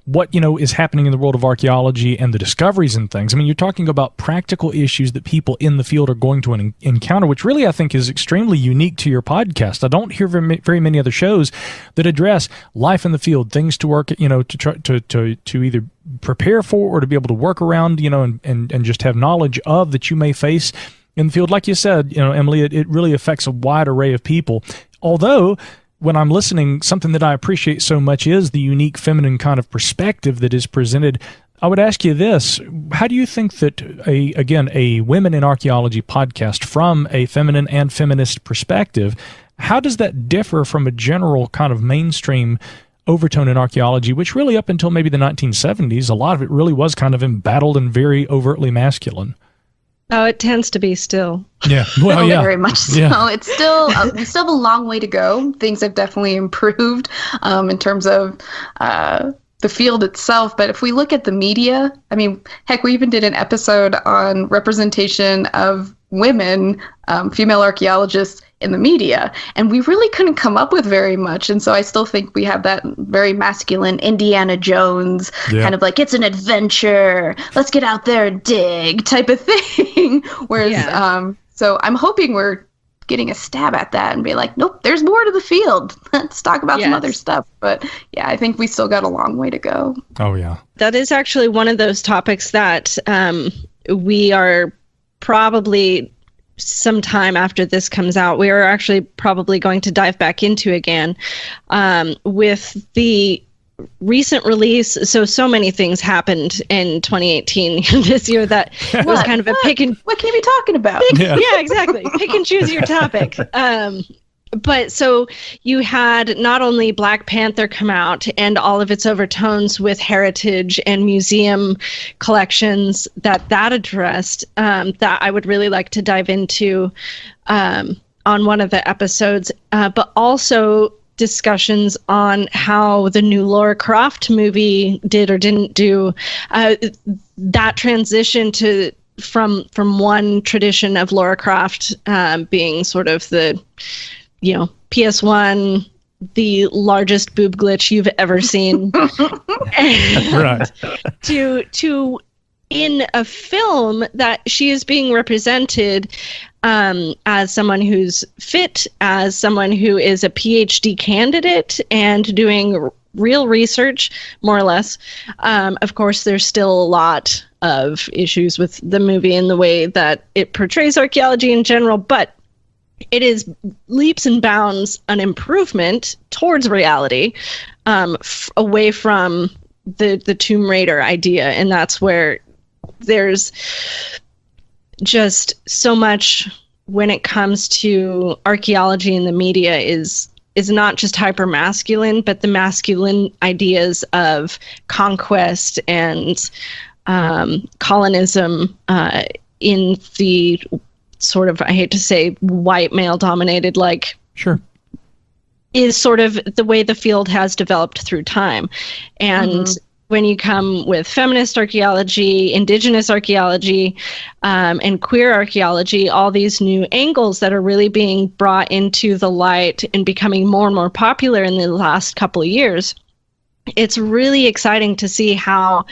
Speaker 2: what, is happening in the world of archaeology and the discoveries and things. I mean, you're talking about practical issues that people in the field are going to encounter, which really I think is extremely unique to your podcast. I don't hear very many other shows that address life in the field, things to work, to try to either prepare for or to be able to work around, and just have knowledge of that you may face in the field. Like you said, Emily, it really affects a wide array of people. Although, when I'm listening, something that I appreciate so much is the unique feminine kind of perspective that is presented. I would ask you this. How do you think that, a Women in Archaeology podcast from a feminine and feminist perspective, how does that differ from a general kind of mainstream overtone in archaeology, which really up until maybe the 1970s, a lot of it really was kind of embattled and very overtly masculine?
Speaker 6: Oh, it tends to be still.
Speaker 2: Yeah, well, yeah,
Speaker 5: very much so. Yeah. It's still we still have a long way to go. Things have definitely improved in terms of the field itself. But if we look at the media, I mean, heck, we even did an episode on representation of women, female archaeologists in the media, and we really couldn't come up with very much. And so I still think we have that very masculine Indiana Jones kind of like, it's an adventure, let's get out there and dig type of thing. Whereas, so I'm hoping we're getting a stab at that and be like, nope, there's more to the field. Let's talk about some other stuff. But yeah, I think we still got a long way to go.
Speaker 2: Oh, yeah.
Speaker 6: That is actually one of those topics that we are probably, sometime after this comes out, we are actually probably going to dive back into again with the recent release. So many things happened in 2018 this year that was kind of a pick and...
Speaker 5: What can you be talking about?
Speaker 6: Yeah, exactly. Pick and choose your topic. But so you had not only Black Panther come out and all of its overtones with heritage and museum collections that addressed, that I would really like to dive into on one of the episodes, but also discussions on how the new Lara Croft movie did or didn't do, that transition to from one tradition of Lara Croft being sort of the PS1, the largest boob glitch you've ever seen,
Speaker 2: right?
Speaker 6: To in a film that she is being represented as someone who's fit, as someone who is a PhD candidate and doing real research, more or less. Of course, there's still a lot of issues with the movie and the way that it portrays archaeology in general, but it is leaps and bounds an improvement towards reality, away from the Tomb Raider idea. And that's where there's just so much when it comes to archaeology in the media is is not just hyper-masculine, but the masculine ideas of conquest and colonism in the sort of, I hate to say, white male-dominated, like,
Speaker 2: Sure.
Speaker 6: is sort of the way the field has developed through time. And when you come with feminist archaeology, indigenous archaeology, and queer archaeology, all these new angles that are really being brought into the light and becoming more and more popular in the last couple of years, it's really exciting to see how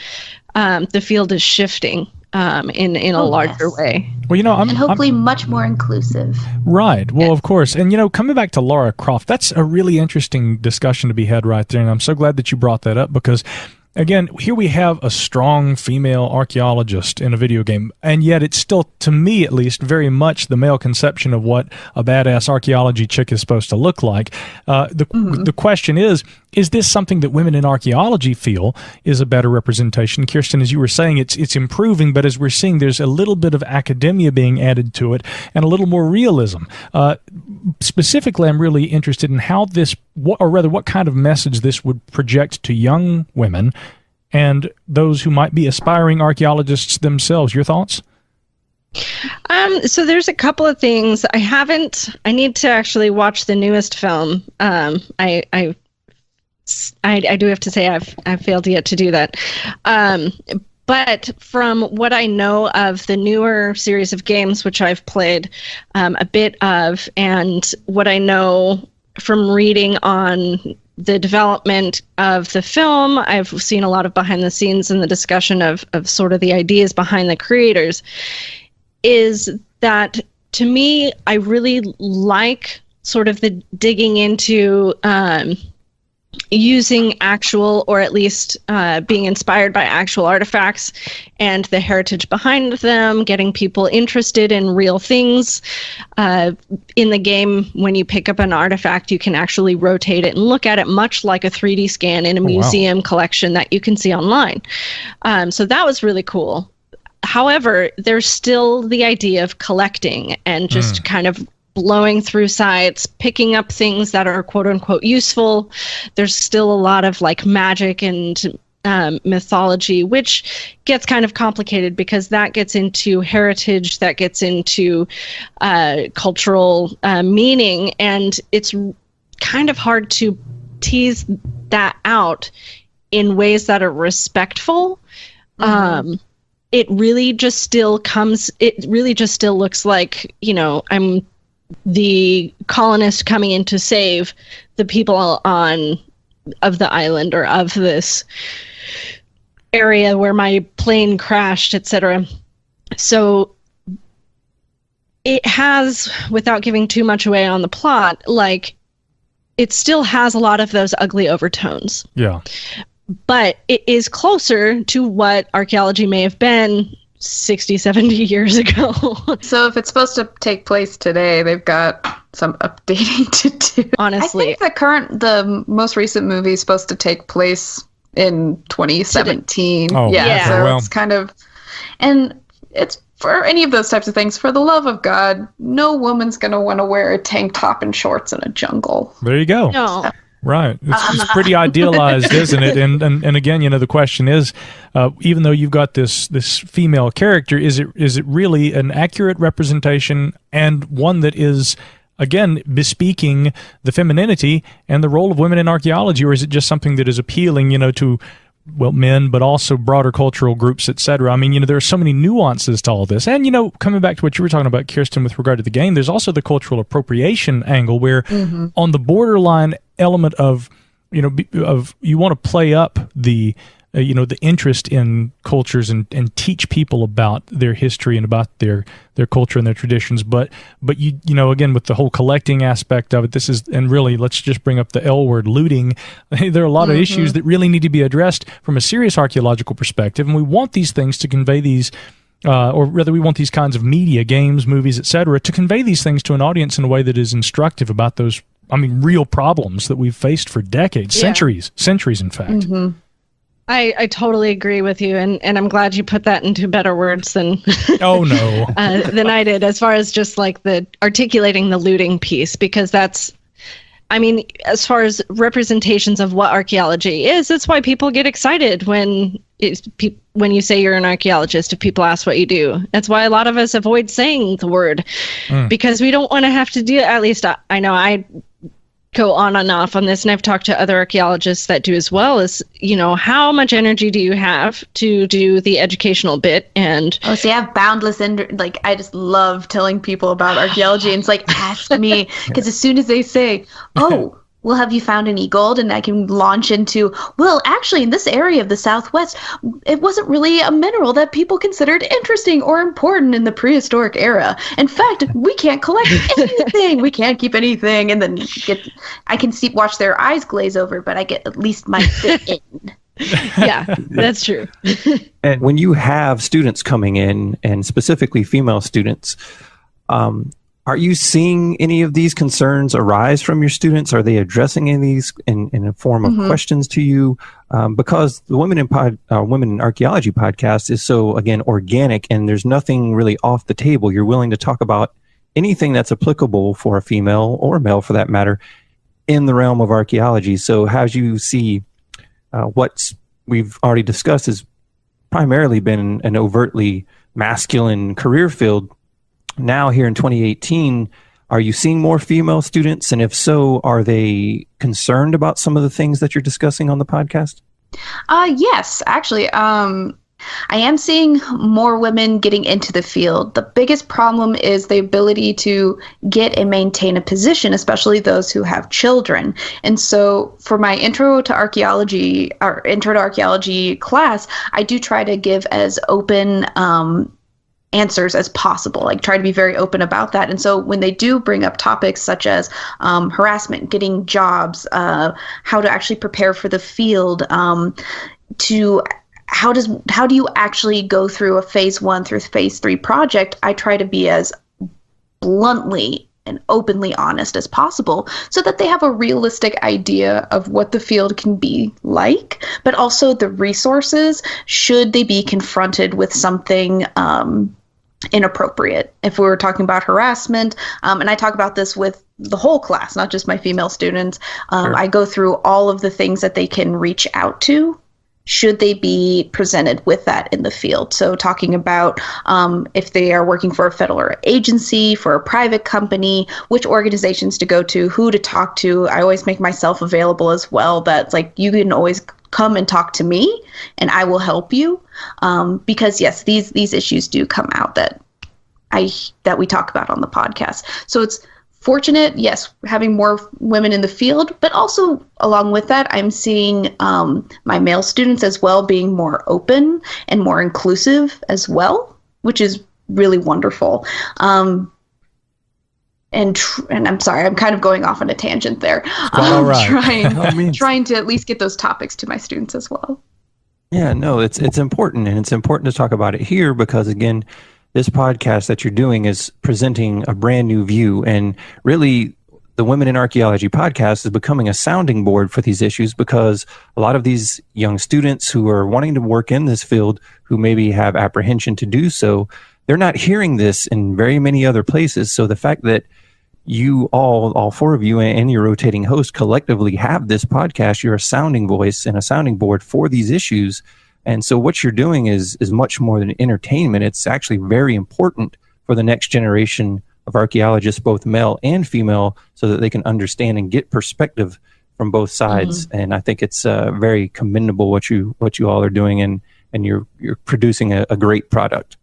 Speaker 6: the field is shifting in a larger way.
Speaker 2: Well,
Speaker 5: and hopefully much more inclusive.
Speaker 2: Right. Well, of course. And, coming back to Lara Croft, that's a really interesting discussion to be had right there. And I'm so glad that you brought that up because, again, here we have a strong female archaeologist in a video game, and yet it's still, to me at least, very much the male conception of what a badass archaeology chick is supposed to look like. The question is this something that women in archaeology feel is a better representation? Kirsten, as you were saying, it's improving, but as we're seeing, there's a little bit of academia being added to it and a little more realism. Specifically, I'm really interested in how what kind of message this would project to young women and those who might be aspiring archaeologists themselves. Your thoughts?
Speaker 6: So there's a couple of things. I need to actually watch the newest film. I do have to say I've failed yet to do that. But from what I know of the newer series of games, which I've played a bit of, and what I know from reading on the development of the film, I've seen a lot of behind the scenes and the discussion of sort of the ideas behind the creators, is that to me, I really like sort of the digging into using actual, or at least being inspired by actual artifacts and the heritage behind them, getting people interested in real things. In the game, when you pick up an artifact, you can actually rotate it and look at it much like a 3D scan in a museum collection that you can see online. So that was really cool. However, there's still the idea of collecting and just kind of blowing through sites, picking up things that are quote unquote useful. There's still a lot of like magic and mythology, which gets kind of complicated because that gets into heritage, that gets into cultural meaning, and it's kind of hard to tease that out in ways that are respectful. It really just still looks like, I'm the colonist coming in to save the people of the island or of this area where my plane crashed, etc. So it has, without giving too much away on the plot, like it still has a lot of those ugly overtones.
Speaker 2: Yeah.
Speaker 6: But it is closer to what archaeology may have been 60, 70 years ago.
Speaker 5: So if it's supposed to take place today, they've got some updating to do.
Speaker 6: Honestly.
Speaker 5: I think the most recent movie is supposed to take place in 2017.
Speaker 2: Oh,
Speaker 5: yeah. So
Speaker 2: well.
Speaker 5: It's kind of, and it's for any of those types of things, for the love of God, no woman's going to want to wear a tank top and shorts in a jungle.
Speaker 2: There you go.
Speaker 6: No.
Speaker 2: Right. It's pretty idealized, isn't it? And again, the question is, even though you've got this female character, is it really an accurate representation and one that is, again, bespeaking the femininity and the role of women in archaeology, or is it just something that is appealing, to men, but also broader cultural groups, etc.? I mean, there are so many nuances to all this. And, coming back to what you were talking about, Kirsten, with regard to the game, there's also the cultural appropriation angle where on the borderline element of, you want to play up the interest in cultures and teach people about their history and about their culture and their traditions. But you again, with the whole collecting aspect of it, this is, and really, let's just bring up the L word, looting. There are a lot of issues that really need to be addressed from a serious archaeological perspective. And we want these things to convey these, or rather we want these kinds of media, games, movies, etc., to convey these things to an audience in a way that is instructive about those, real problems that we've faced for decades, centuries, in fact.
Speaker 6: I totally agree with you, and I'm glad you put that into better words than than I did, as far as just like the articulating the looting piece, because that's I mean, as far as representations of what archaeology is, that's why people get excited when you say you're an archaeologist, if people ask what you do. That's why a lot of us avoid saying the word, because we don't want to have to do, at least I know I go on and off on this, and I've talked to other archaeologists that do as well, is, how much energy do you have to do the educational bit? And
Speaker 5: I have boundless I just love telling people about archaeology, and it's like, ask me, because as soon as they say, oh, well, have you found any gold? And I can launch into, well, actually, in this area of the Southwest, it wasn't really a mineral that people considered interesting or important in the prehistoric era. In fact, we can't collect anything. We can't keep anything. And then I can watch their eyes glaze over, but I get at least my bit in.
Speaker 6: Yeah, that's true.
Speaker 3: And when you have students coming in, and specifically female students, are you seeing any of these concerns arise from your students? Are they addressing any of these in a form of questions to you? Because the Women in Archaeology podcast is so, again, organic, and there's nothing really off the table. You're willing to talk about anything that's applicable for a female or male, for that matter, in the realm of archaeology. So as you see, what we've already discussed has primarily been an overtly masculine career field. Now, here in 2018, are you seeing more female students? And if so, are they concerned about some of the things that you're discussing on the podcast?
Speaker 5: Yes, actually. I am seeing more women getting into the field. The biggest problem is the ability to get and maintain a position, especially those who have children. And so for my intro to archaeology class, I do try to give as open answers as possible, like try to be very open about that. And so when they do bring up topics such as harassment, getting jobs, how to actually prepare for the field, to how do you actually go through a phase 1 through phase 3 project, I try to be as bluntly and openly honest as possible so that they have a realistic idea of what the field can be like, but also the resources should they be confronted with something inappropriate. If we were talking about harassment, and I talk about this with the whole class, not just my female students,
Speaker 3: Sure.
Speaker 5: I go through all of the things that they can reach out to should they be presented with that in the field. So talking about if they are working for a federal agency, for a private company, which organizations to go to, who to talk to. I always make myself available as well. That's like, you can always come and talk to me and I will help you. Because yes, these issues do come out that we talk about on the podcast. So it's fortunate, yes, having more women in the field, but also along with that, I'm seeing my male students as well being more open and more inclusive as well, which is really wonderful. And I'm sorry, I'm kind of going off on a tangent there.
Speaker 2: All right.
Speaker 5: Trying to at least get those topics to my students as well.
Speaker 3: Yeah, no, it's important, and it's important to talk about it here because, again, this podcast that you're doing is presenting a brand new view, and really the Women in Archaeology podcast is becoming a sounding board for these issues because a lot of these young students who are wanting to work in this field, who maybe have apprehension to do so, they're not hearing this in very many other places. So the fact that you all four of you and your rotating host collectively have this podcast, you're a sounding voice and a sounding board for these issues. And so what you're doing is much more than entertainment. It's actually very important for the next generation of archaeologists, both male and female, so that they can understand and get perspective from both sides. Mm-hmm. And I think it's very commendable what you all are doing, and you're producing a great product.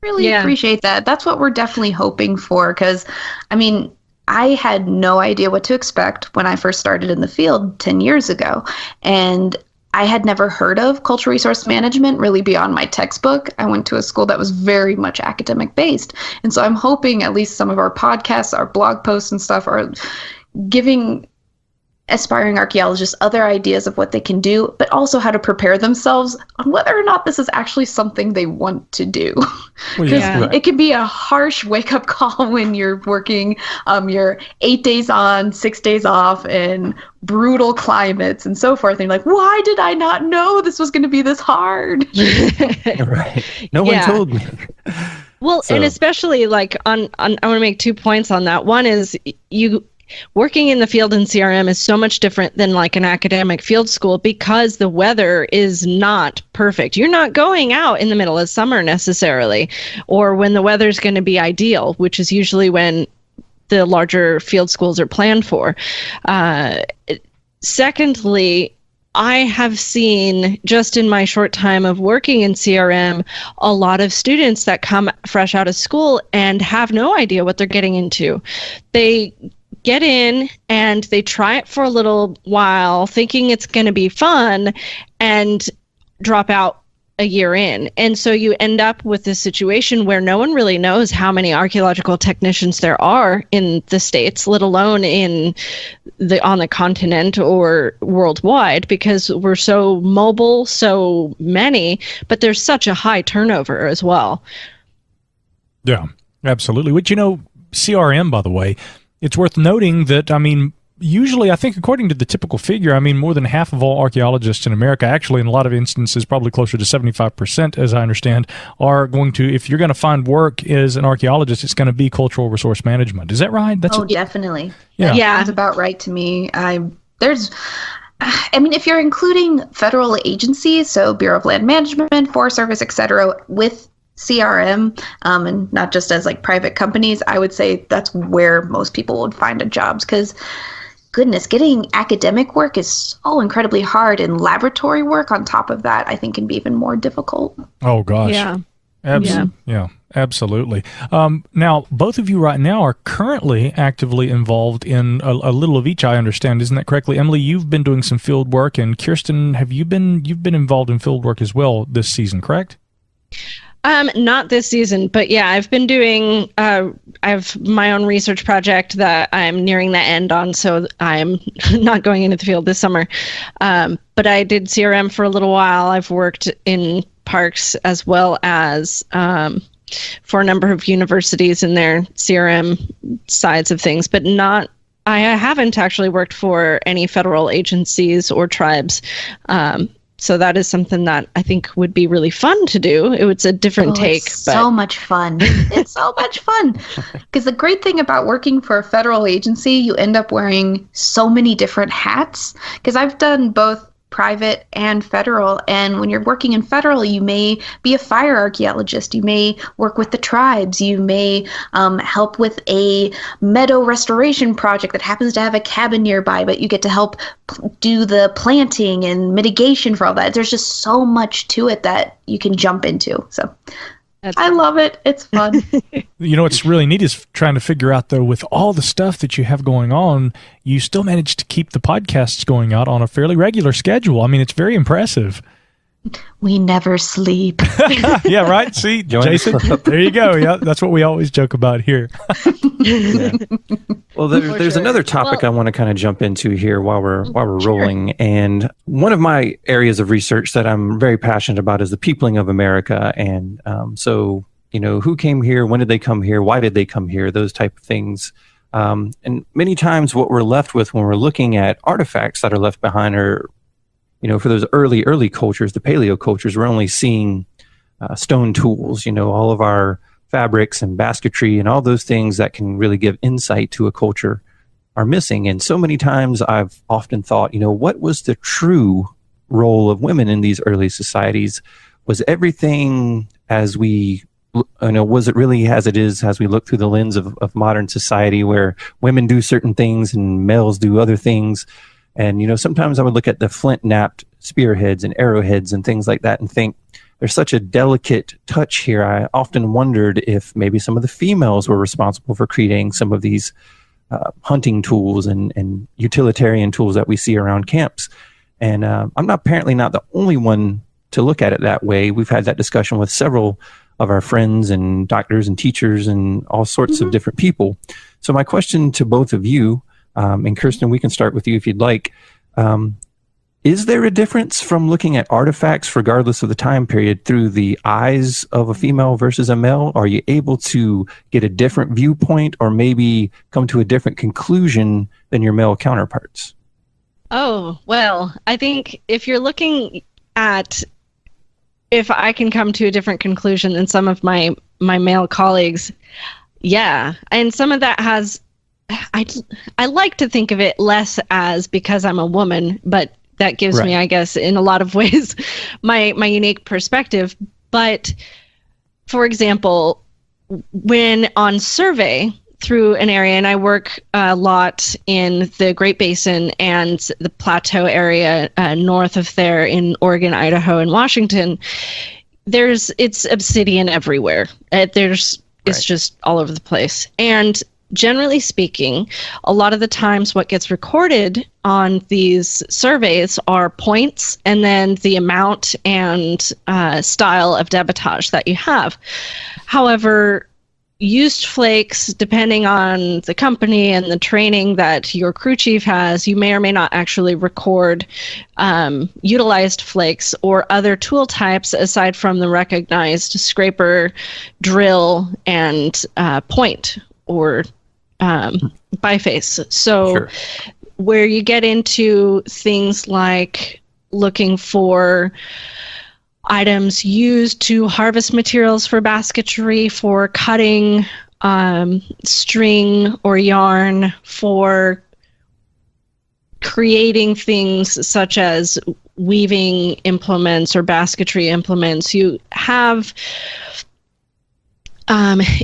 Speaker 5: Really appreciate that. That's what we're definitely hoping for, because, I mean, I had no idea what to expect when I first started in the field 10 years ago. And I had never heard of cultural resource management really beyond my textbook. I went to a school that was very much academic based. And so I'm hoping at least some of our podcasts, our blog posts and stuff are giving aspiring archaeologists other ideas of what they can do, but also how to prepare themselves on whether or not this is actually something they want to do. Because it can be a harsh wake-up call when you're working your 8 days on, 6 days off in brutal climates and so forth. And you're like, why did I not know this was going to be this hard?
Speaker 3: Right. No one told me.
Speaker 6: Well, and especially like I want to make 2 points on that. One is working in the field in CRM is so much different than like an academic field school because the weather is not perfect. You're not going out in the middle of summer necessarily, or when the weather's going to be ideal, which is usually when the larger field schools are planned for. Secondly, I have seen, just in my short time of working in CRM, a lot of students that come fresh out of school and have no idea what they're getting into. They get in and they try it for a little while, thinking it's going to be fun, and drop out a year in. And so you end up with this situation where no one really knows how many archaeological technicians there are in the States, let alone on the continent or worldwide, because we're so mobile, so many, but there's such a high turnover as well.
Speaker 2: Yeah, absolutely. Which, CRM, by the way, it's worth noting that, usually, I think, according to the typical figure, more than half of all archaeologists in America, actually, in a lot of instances, probably closer to 75%, as I understand, are going to, if you're going to find work as an archaeologist, it's going to be cultural resource management. Is that right?
Speaker 5: Definitely.
Speaker 2: Yeah.
Speaker 5: That sounds about right to me. If you're including federal agencies, so Bureau of Land Management, Forest Service, et cetera, with CRM, and not just as like private companies, I would say that's where most people would find jobs, because goodness, getting academic work is so incredibly hard, and laboratory work on top of that, I think, can be even more difficult.
Speaker 2: Oh, gosh.
Speaker 6: Yeah.
Speaker 2: Absolutely. Now, both of you right now are currently actively involved in a little of each, I understand. Isn't that correctly? Emily, you've been doing some field work, and Kirsten, you've been involved in field work as well this season, correct?
Speaker 6: Not this season, but yeah, I've been doing, I have my own research project that I'm nearing the end on, so I'm not going into the field this summer. But I did CRM for a little while. I've worked in parks as well as for a number of universities in their CRM sides of things, but I haven't actually worked for any federal agencies or tribes. So that is something that I think would be really fun to do. It's a different take.
Speaker 5: So much fun. It's so much fun. Because the great thing about working for a federal agency, you end up wearing so many different hats. Because I've done both private and federal. And when you're working in federal, you may be a fire archaeologist. You may work with the tribes. You may help with a meadow restoration project that happens to have a cabin nearby, but you get to help do the planting and mitigation for all that. There's just so much to it that you can jump into. So I love it. It's fun.
Speaker 2: What's really neat is trying to figure out, though, with all the stuff that you have going on, you still manage to keep the podcasts going out on a fairly regular schedule. It's very impressive.
Speaker 5: We never sleep.
Speaker 2: Yeah, right? See, Jason, there you go. Yeah, that's what we always joke about here.
Speaker 3: Yeah. Well, there's another topic I want to kind of jump into here while we're rolling. And one of my areas of research that I'm very passionate about is the peopling of America. And so, who came here? When did they come here? Why did they come here? Those type of things. And many times what we're left with when we're looking at artifacts that are left behind are, for those early cultures, the paleo cultures, we're only seeing stone tools, all of our fabrics and basketry and all those things that can really give insight to a culture are missing. And so many times I've often thought, what was the true role of women in these early societies? Was everything was it really as it is as we look through the lens of modern society, where women do certain things and males do other things? And, sometimes I would look at the flint-knapped spearheads and arrowheads and things like that and think there's such a delicate touch here. I often wondered if maybe some of the females were responsible for creating some of these hunting tools and utilitarian tools that we see around camps. And I'm apparently not the only one to look at it that way. We've had that discussion with several of our friends and doctors and teachers and all sorts of different people. So my question to both of you, and Kirsten, we can start with you if you'd like. Is there a difference from looking at artifacts, regardless of the time period, through the eyes of a female versus a male? Are you able to get a different viewpoint or maybe come to a different conclusion than your male counterparts?
Speaker 6: Oh, well, I think if you're looking at if I can come to a different conclusion than some of my male colleagues, yeah. And some of that has I like to think of it less as because I'm a woman, but that gives me, I guess, in a lot of ways, my unique perspective. But for example, when on survey through an area, and I work a lot in the Great Basin and the Plateau area north of there in Oregon, Idaho, and Washington, it's obsidian everywhere. It's just all over the place. And generally speaking, a lot of the times what gets recorded on these surveys are points and then the amount and style of debitage that you have. However, used flakes, depending on the company and the training that your crew chief has, you may or may not actually record utilized flakes or other tool types aside from the recognized scraper, drill, and point or biface. So where you get into things like looking for items used to harvest materials for basketry, for cutting string or yarn, for creating things such as weaving implements or basketry implements, you have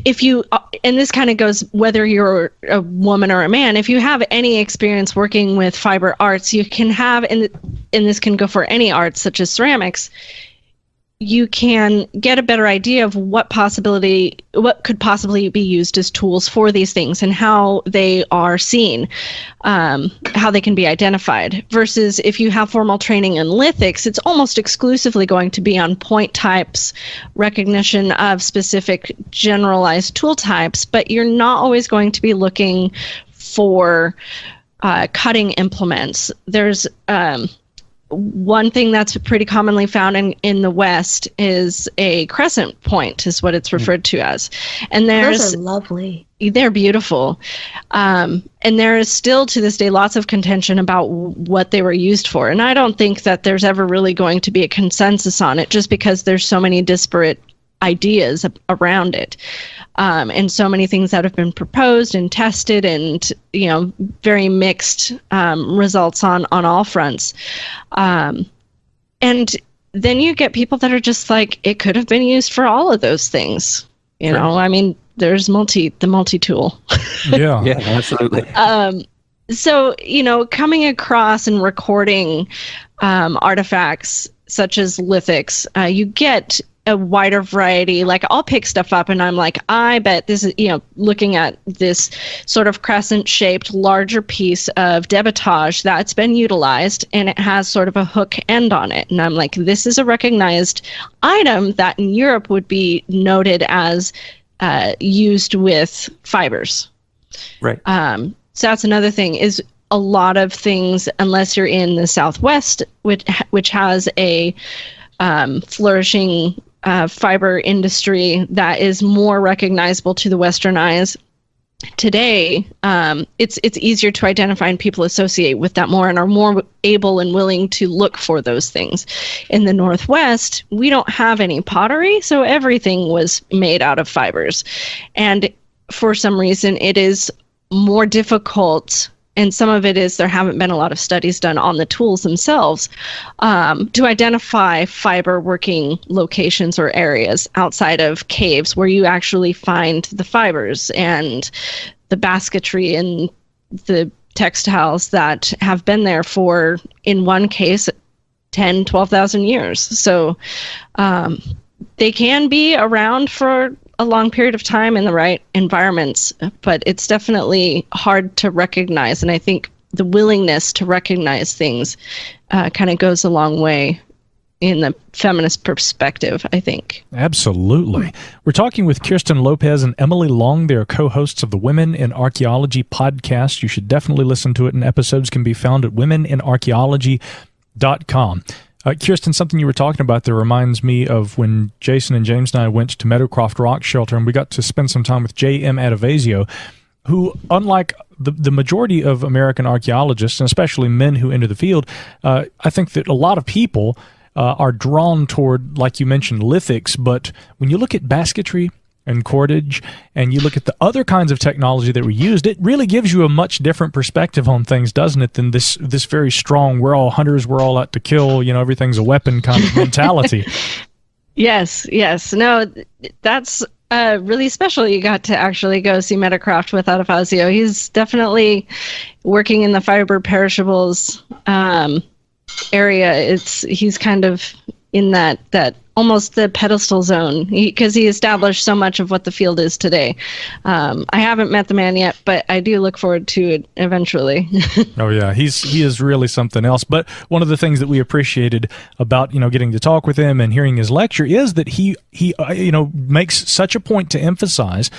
Speaker 6: if you, and this kind of goes whether you're a woman or a man, if you have any experience working with fiber arts, you can have, and this can go for any arts such as ceramics, you can get a better idea of what could possibly be used as tools for these things and how they are seen, how they can be identified. Versus if you have formal training in lithics, it's almost exclusively going to be on point types, recognition of specific generalized tool types, but you're not always going to be looking for cutting implements. There's one thing that's pretty commonly found in the West is a crescent point, is what it's referred to as. And
Speaker 5: those are lovely.
Speaker 6: They're beautiful. And there is still to this day lots of contention about what they were used for. And I don't think that there's ever really going to be a consensus on it, just because there's so many disparate ideas around it. And so many things that have been proposed and tested, and very mixed results on all fronts. And then you get people that are just like, it could have been used for all of those things. I mean, there's the multi-tool.
Speaker 2: Yeah,
Speaker 3: yeah, absolutely.
Speaker 6: So, coming across and recording artifacts such as lithics, you get a wider variety. Like, I'll pick stuff up and I'm like, I bet this is, looking at this sort of crescent shaped larger piece of debitage that's been utilized, and it has sort of a hook end on it. And I'm like, this is a recognized item that in Europe would be noted as used with fibers.
Speaker 3: Right.
Speaker 6: So that's another thing, is a lot of things, unless you're in the Southwest, which has a flourishing fiber industry that is more recognizable to the Western eyes today, it's easier to identify, and people associate with that more and are more able and willing to look for those things. In the Northwest, we don't have any pottery, so everything was made out of fibers. And for some reason, it is more difficult, and some of it is there haven't been a lot of studies done on the tools themselves, to identify fiber working locations or areas outside of caves where you actually find the fibers and the basketry and the textiles that have been there for, in one case, 10, 12,000 years. So they can be around for a long period of time in the right environments, but it's definitely hard to recognize. And I think the willingness to recognize things kind of goes a long way in the feminist perspective, I think.
Speaker 2: Absolutely. We're talking with Kirsten Lopez and Emily Long. They're co-hosts of the Women in Archaeology podcast. You should definitely listen to it, and episodes can be found at womeninarchaeology.com. Kirsten, something you were talking about that reminds me of when Jason and James and I went to Meadowcroft Rock Shelter, and we got to spend some time with J.M. Adavasio, who, unlike the majority of American archaeologists, and especially men who enter the field, I think that a lot of people are drawn toward, like you mentioned, lithics. But when you look at basketry, and cordage, and you look at the other kinds of technology that were used, it really gives you a much different perspective on things, doesn't it, than this very strong, we're all hunters, we're all out to kill, everything's a weapon kind of mentality.
Speaker 6: Yes. No, that's really special. You got to actually go see Metacraft with Adafazio. He's definitely working in the fiber perishables area. He's kind of in that almost the pedestal zone, because he established so much of what the field is today. I haven't met the man yet, but I do look forward to it eventually.
Speaker 2: Oh yeah, he is really something else. But one of the things that we appreciated about getting to talk with him and hearing his lecture is that he makes such a point to emphasize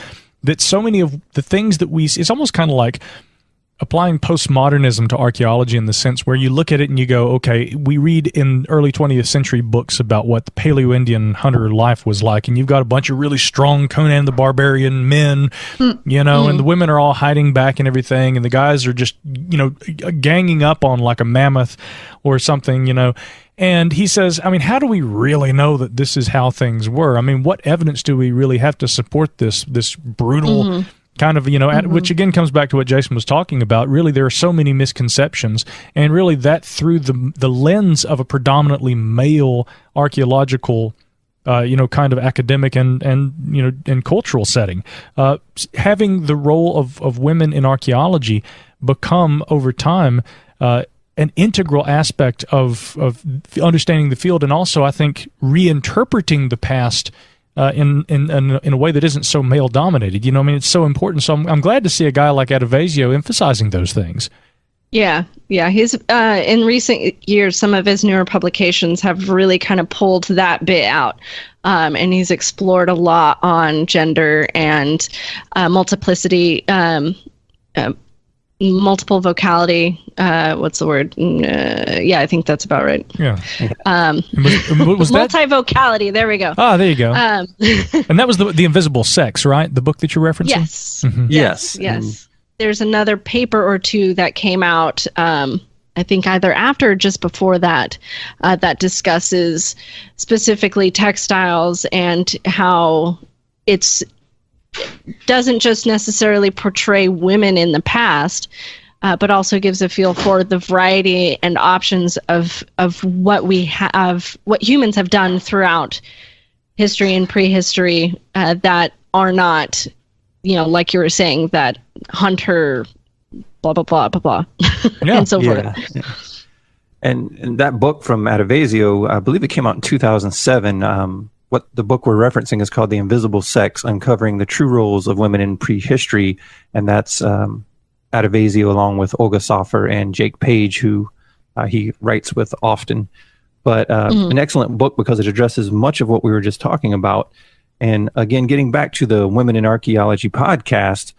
Speaker 2: that so many of the things that we see, it's almost kind of like applying postmodernism to archaeology, in the sense where you look at it and you go, okay, we read in early 20th century books about what the Paleo-Indian hunter life was like, and you've got a bunch of really strong Conan the Barbarian men, and the women are all hiding back and everything, and the guys are just, ganging up on like a mammoth or something, And he says, how do we really know that this is how things were? What evidence do we really have to support this brutal kind of, which again comes back to what Jason was talking about. Really, there are so many misconceptions, and really that through the lens of a predominantly male archaeological, kind of academic and cultural setting, having the role of women in archaeology become over time an integral aspect of understanding the field, and also I think reinterpreting the past in a way that isn't so male dominated. It's so important. So I'm glad to see a guy like Adafazio emphasizing those things.
Speaker 6: Yeah. He's in recent years, some of his newer publications have really kind of pulled that bit out, and he's explored a lot on gender and multiplicity, multiple vocality. What's the word? I think that's about right.
Speaker 2: Yeah.
Speaker 6: Was that multivocality? There we go.
Speaker 2: There you go. And that was the Invisible Sex, right? The book that you're referencing.
Speaker 6: Yes.
Speaker 2: Mm-hmm.
Speaker 6: Yes. There's another paper or two that came out. I think either after or just before that, that discusses specifically textiles and how doesn't just necessarily portray women in the past, but also gives a feel for the variety and options of what we have, what humans have done throughout history and prehistory, that are not, like you were saying, that hunter, blah, blah, blah, blah, blah, and so forth.
Speaker 3: Yeah. And that book from Adafazio, I believe it came out in 2007. What the book we're referencing is called The Invisible Sex, Uncovering the True Roles of Women in Prehistory. And that's Adafazio along with Olga Soffer and Jake Page, who he writes with often. But an excellent book because it addresses much of what we were just talking about. And again, getting back to the Women in Archaeology podcast,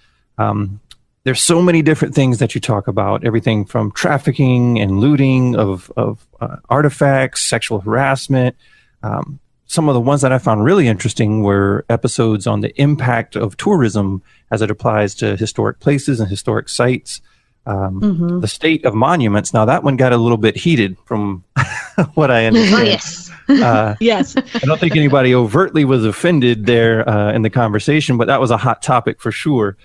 Speaker 3: there's so many different things that you talk about, everything from trafficking and looting of artifacts, sexual harassment. Some of the ones that I found really interesting were episodes on the impact of tourism as it applies to historic places and historic sites. The state of monuments. Now, that one got a little bit heated from what I understand.
Speaker 6: Yes.
Speaker 3: I don't think anybody overtly was offended there in the conversation, but that was a hot topic for sure.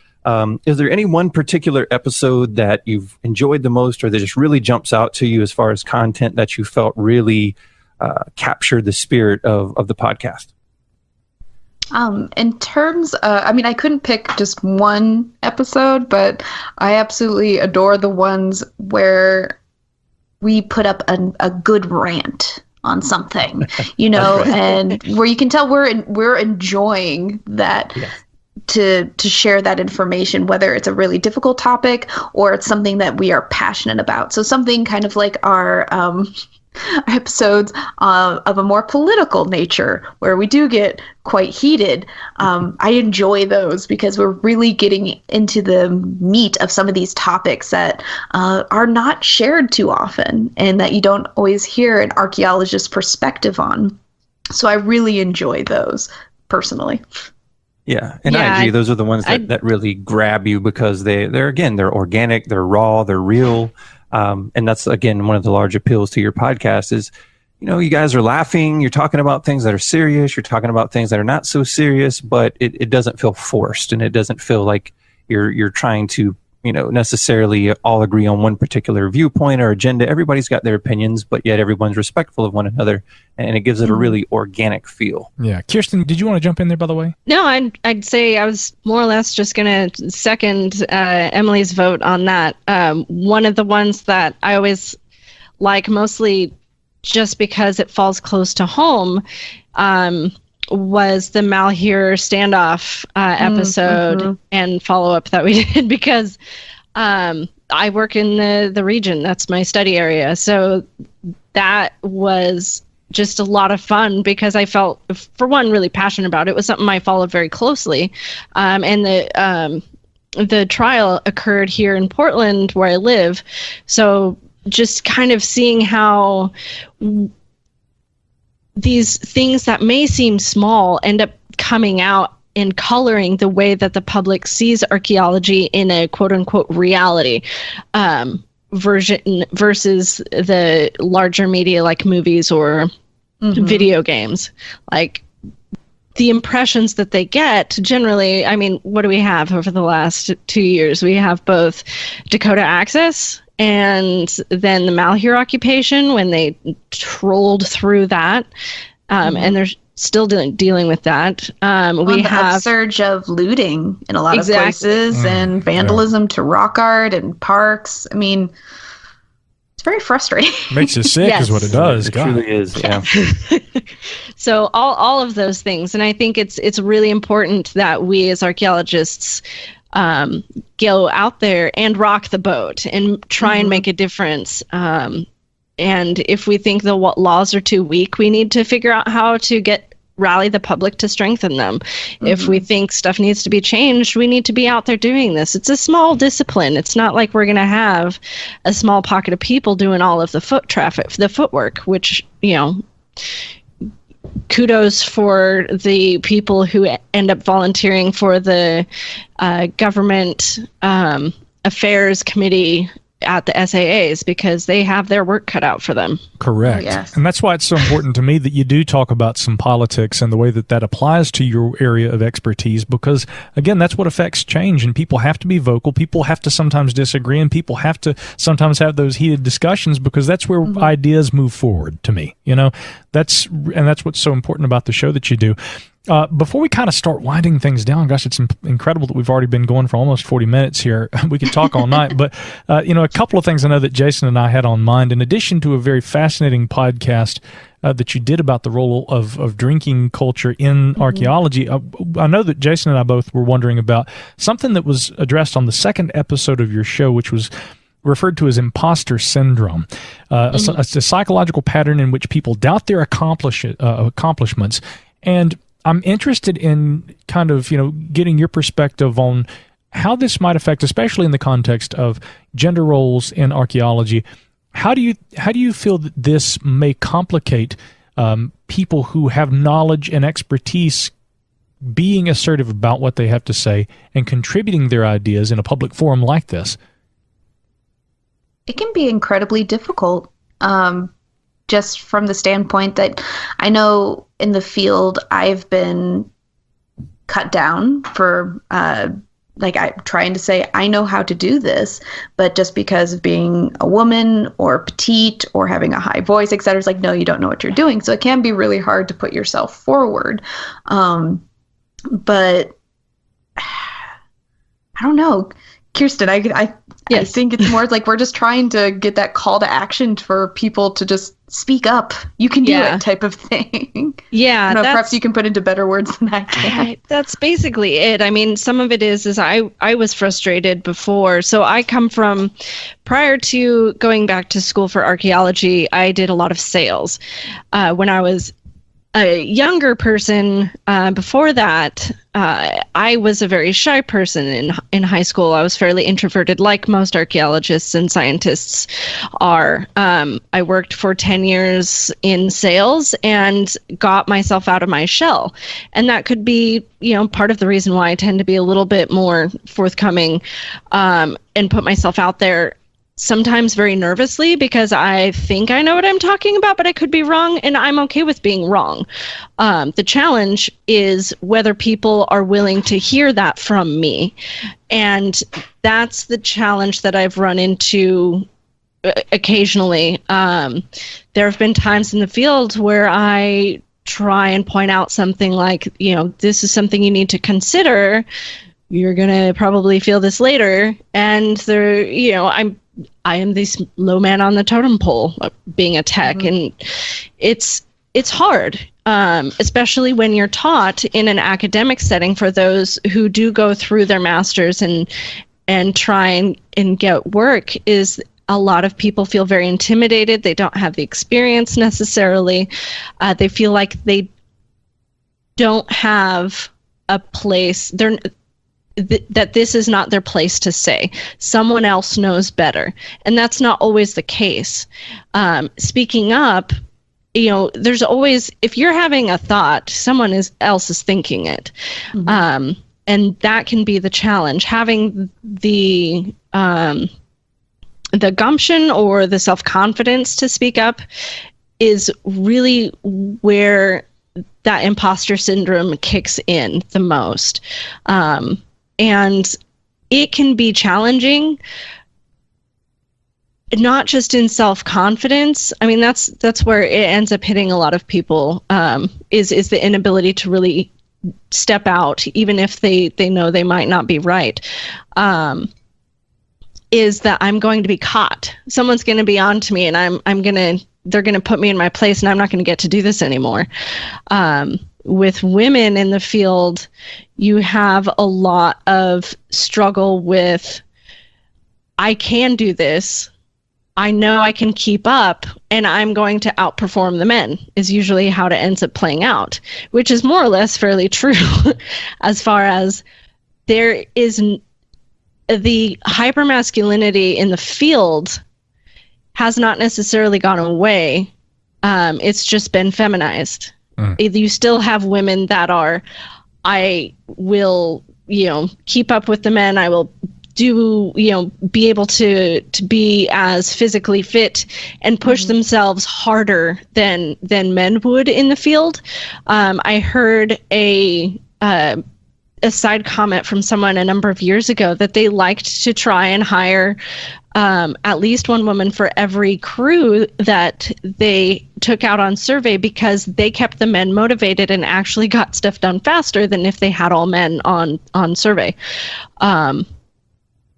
Speaker 3: Is there any one particular episode that you've enjoyed the most, or that just really jumps out to you as far as content that you felt really captured the spirit of the podcast?
Speaker 5: In terms, I couldn't pick just one episode, but I absolutely adore the ones where we put up a good rant on something, and where you can tell we're enjoying that. Yes. To share that information, whether it's a really difficult topic or it's something that we are passionate about. So something kind of like our episodes of a more political nature, where we do get quite heated. I enjoy those because we're really getting into the meat of some of these topics that are not shared too often and that you don't always hear an archaeologist's perspective on. So I really enjoy those personally.
Speaker 3: Yeah, and I agree. Those are the ones that really grab you because they're organic, they're raw, they're real. And that's, again, one of the large appeals to your podcast is, you guys are laughing, you're talking about things that are serious, you're talking about things that are not so serious, but it doesn't feel forced, and it doesn't feel like you're trying to, necessarily all agree on one particular viewpoint or agenda. Everybody's got their opinions, but yet everyone's respectful of one another, and it gives it a really organic feel.
Speaker 2: Yeah. Kirsten, did you want to jump in there, by the way?
Speaker 6: No, I'd say I was more or less just going to second Emily's vote on that. One of the ones that I always like, mostly just because it falls close to home, was the Malheur standoff episode and follow-up that we did, because I work in the region. That's my study area. So that was just a lot of fun, because I felt, for one, really passionate about it. It was something I followed very closely. And the trial occurred here in Portland, where I live. So just kind of seeing how these things that may seem small end up coming out and coloring the way that the public sees archaeology in a quote-unquote reality version versus the larger media like movies or video games. Like, the impressions that they get generally, I mean, what do we have over the last 2 years? We have both Dakota Access and then the Malheur occupation, when they trolled through that, and they're still dealing with that. We have
Speaker 5: upsurge of looting in a lot of places, and vandalism to rock art and parks. I mean, it's very frustrating.
Speaker 2: Makes you sick, is what it does.
Speaker 3: It truly is, yeah.
Speaker 6: So all of those things, and I think it's really important that we as archaeologists go out there and rock the boat and try and make a difference. And if we think the laws are too weak, we need to figure out how to rally the public to strengthen them. If we think stuff needs to be changed, we need to be out there doing this. It's a small discipline. It's not like we're going to have a small pocket of people doing all of the footwork, which, kudos for the people who end up volunteering for the government affairs committee at the SAAs, because they have their work cut out for them.
Speaker 2: Correct.
Speaker 5: Oh, yes.
Speaker 2: And that's why it's so important to me that you do talk about some politics and the way that applies to your area of expertise, because, again, that's what affects change, and people have to be vocal. People have to sometimes disagree, and people have to sometimes have those heated discussions, because that's where ideas move forward, to me. That's what's so important about the show that you do. Before we kind of start winding things down, gosh, it's incredible that we've already been going for almost 40 minutes here. We could talk all night, but, a couple of things I know that Jason and I had on mind, in addition to a very fascinating podcast that you did about the role of drinking culture in archaeology. I know that Jason and I both were wondering about something that was addressed on the second episode of your show, which was referred to as imposter syndrome, a psychological pattern in which people doubt their accomplishments. And I'm interested in kind of, getting your perspective on how this might affect, especially in the context of gender roles in archaeology. How do you feel that this may complicate people who have knowledge and expertise being assertive about what they have to say and contributing their ideas in a public forum like this?
Speaker 5: It can be incredibly difficult. Just from the standpoint that I know in the field I've been cut down for I'm trying to say I know how to do this, but just because of being a woman or petite or having a high voice, etc., it's like, no, you don't know what you're doing. So it can be really hard to put yourself forward. But I don't know. Kirsten, I think it's more like we're just trying to get that call to action for people to just speak up. You can do it type of thing.
Speaker 6: Yeah.
Speaker 5: Perhaps you can put into better words than I can.
Speaker 6: That's basically it. I mean, some of it is I was frustrated before. So I come from, prior to going back to school for archaeology, I did a lot of sales. When I was a younger person, before that, I was a very shy person in high school. I was fairly introverted, like most archaeologists and scientists are. I worked for 10 years in sales and got myself out of my shell. And that could be, part of the reason why I tend to be a little bit more forthcoming and put myself out there. sometimes very nervously because I think I know what I'm talking about, but I could be wrong, and I'm okay with being wrong. The challenge is whether people are willing to hear that from me. And that's the challenge that I've run into occasionally. There have been times in the field where I try and point out something like, this is something you need to consider. You're going to probably feel this later. And I am this low man on the totem pole, being a tech, and it's hard, especially when you're taught in an academic setting. For those who do go through their masters and try and get work, is a lot of people feel very intimidated. They don't have the experience necessarily. They feel like they don't have a place. That this is not their place to say. Someone else knows better. And that's not always the case. Speaking up, there's always, if you're having a thought, someone else is thinking it. And that can be the challenge. Having the gumption or the self-confidence to speak up is really where that imposter syndrome kicks in the most. And it can be challenging, not just in self-confidence. I mean, that's where it ends up hitting a lot of people, is the inability to really step out, even if they know they might not be right. Is that I'm going to be caught. Someone's going to be on to me, and they're going to put me in my place, and I'm not going to get to do this anymore. With women in the field, you have a lot of struggle with, I can do this, I know I can keep up, and I'm going to outperform the men, is usually how it ends up playing out, which is more or less fairly true as far as there is the hypermasculinity in the field has not necessarily gone away. It's just been feminized. You still have women that are, I will, keep up with the men. I will be able to be as physically fit and push themselves harder than men would in the field. I heard a side comment from someone a number of years ago that they liked to try and hire at least one woman for every crew that they took out on survey, because they kept the men motivated and actually got stuff done faster than if they had all men on survey,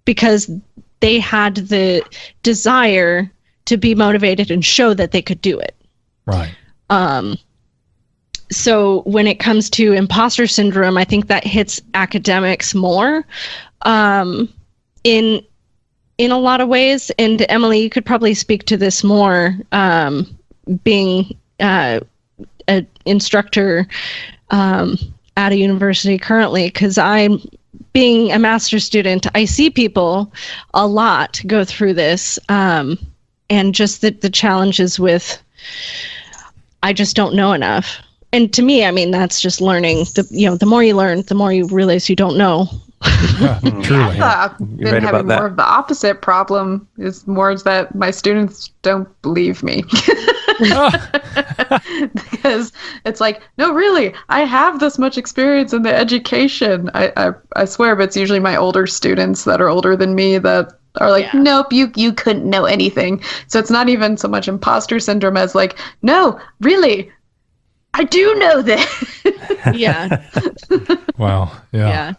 Speaker 6: because they had the desire to be motivated and show that they could do it.
Speaker 2: Right.
Speaker 6: So when it comes to imposter syndrome, I think that hits academics more in a lot of ways. And Emily, you could probably speak to this more, being an instructor at a university currently, because I'm being a master's student. I see people a lot go through this, and just the challenges with, I just don't know enough. And to me, I mean, that's just learning. The more you learn, the more you realize you don't know.
Speaker 2: Truly.
Speaker 7: I've been having more of the opposite problem. Is more that my students don't believe me. Because it's like, no, really, I have this much experience in the education. I swear, but it's usually my older students that are older than me that are like, nope, you couldn't know anything. So it's not even so much imposter syndrome as like, no, really, I do know this.
Speaker 6: Yeah.
Speaker 2: Wow. Yeah.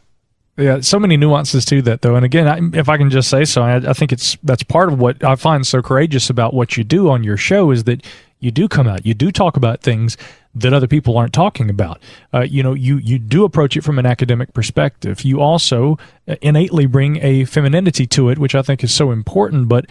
Speaker 2: Yeah, so many nuances to that, though. And again, if I can just say so, I think that's part of what I find so courageous about what you do on your show, is that you do come out, you do talk about things that other people aren't talking about. You do approach it from an academic perspective. You also innately bring a femininity to it, which I think is so important. But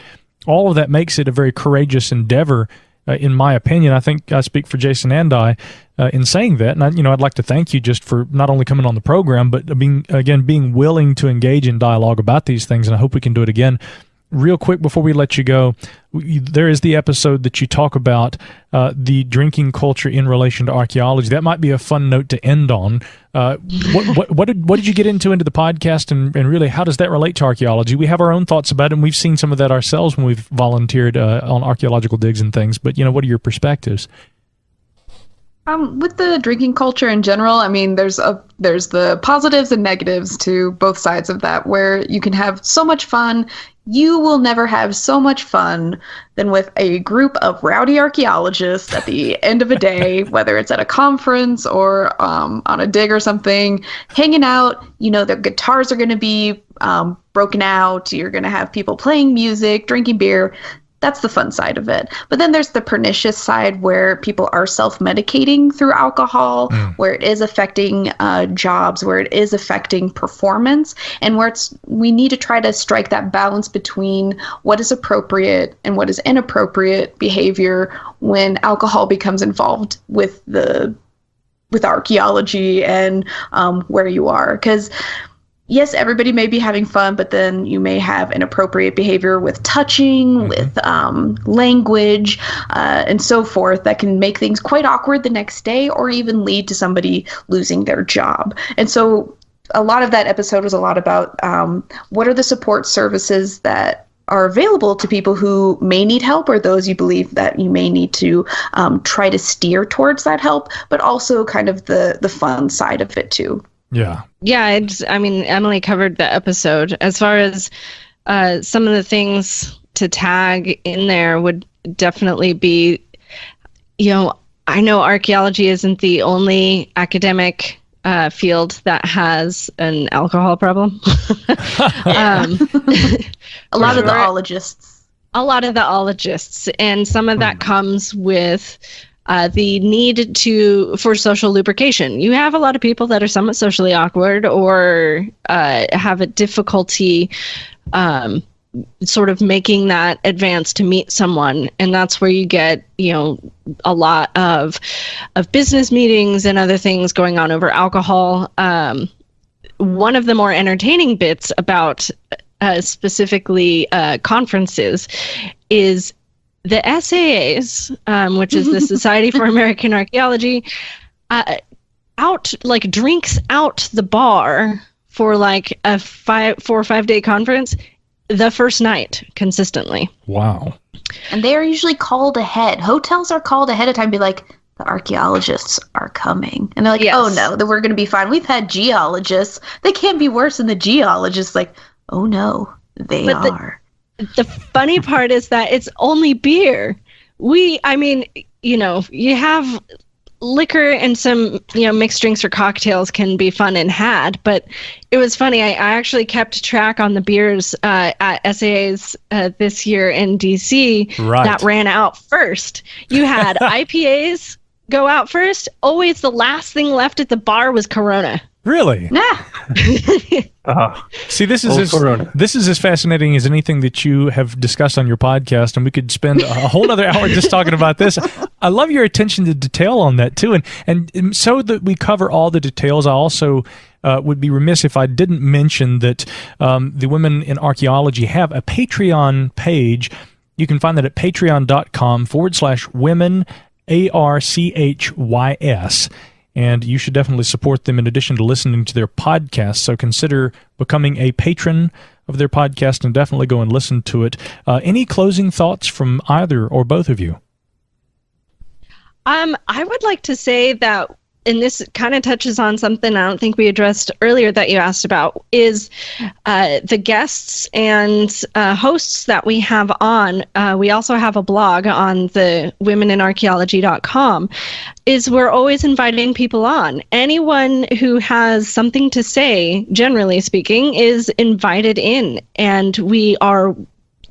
Speaker 2: all of that makes it a very courageous endeavor. In my opinion, I think I speak for Jason and I in saying that. And I'd like to thank you just for not only coming on the program, but being willing to engage in dialogue about these things. And I hope we can do it again real quick before we let you go, there is the episode that you talk about the drinking culture in relation to archaeology. That might be a fun note to end on. What did you get into the podcast, and really how does that relate to archaeology? We have our own thoughts about it, and we've seen some of that ourselves when we've volunteered on archaeological digs and things. But what are your perspectives?
Speaker 7: With the drinking culture in general, I mean, there's the positives and negatives to both sides of that, where you can have so much fun. You will never have so much fun than with a group of rowdy archaeologists at the end of a day, whether it's at a conference or on a dig or something, hanging out. Their guitars are going to be broken out. You're going to have people playing music, drinking beer. That's the fun side of it. But then there's the pernicious side where people are self-medicating through alcohol, where it is affecting jobs, where it is affecting performance, and where we need to try to strike that balance between what is appropriate and what is inappropriate behavior when alcohol becomes involved with archaeology and where you are. Because yes, everybody may be having fun, but then you may have inappropriate behavior with touching, with language, and so forth that can make things quite awkward the next day or even lead to somebody losing their job. And so a lot of that episode was a lot about what are the support services that are available to people who may need help, or those you believe that you may need to try to steer towards that help, but also kind of the fun side of it too.
Speaker 2: Yeah.
Speaker 6: Yeah, Emily covered the episode. As far as some of the things to tag in there would definitely be, I know archaeology isn't the only academic field that has an alcohol problem.
Speaker 5: A lot of the ologists.
Speaker 6: A lot of the ologists. And some of that comes with the need for social lubrication. You have a lot of people that are somewhat socially awkward or have a difficulty sort of making that advance to meet someone, and that's where you get a lot of business meetings and other things going on over alcohol. One of the more entertaining bits about specifically conferences is the SAAs, which is the Society for American Archaeology, drinks out the bar for like a 4 or 5 day conference the first night consistently.
Speaker 2: Wow.
Speaker 5: And they are usually called ahead. Hotels are called ahead of time, be like, the archaeologists are coming. And they're like, yes. Oh no, then we're going to be fine. We've had geologists. They can't be worse than the geologists. Like, oh no, they are.
Speaker 6: The funny part is that it's only beer. You have liquor and some, mixed drinks or cocktails can be fun and had, but it was funny. I actually kept track on the beers at SAAs this year in DC that ran out first. You had IPAs go out first. Always the last thing left at the bar was Corona.
Speaker 2: Really?
Speaker 5: Nah.
Speaker 2: See, this is as fascinating as anything that you have discussed on your podcast, and we could spend a whole other hour just talking about this. I love your attention to detail on that too, and so that we cover all the details. I also would be remiss if I didn't mention that the Women in Archaeology have a Patreon page. You can find that at patreon.com/women ARCHYS. And you should definitely support them in addition to listening to their podcast. So consider becoming a patron of their podcast and definitely go and listen to it. Any closing thoughts from either or both of you?
Speaker 6: I would like to say that, and this kind of touches on something I don't think we addressed earlier that you asked about, is the guests and hosts that we have on. We also have a blog on the womeninarchaeology.com. Is we're always inviting people on. Anyone who has something to say, generally speaking, is invited in, and we are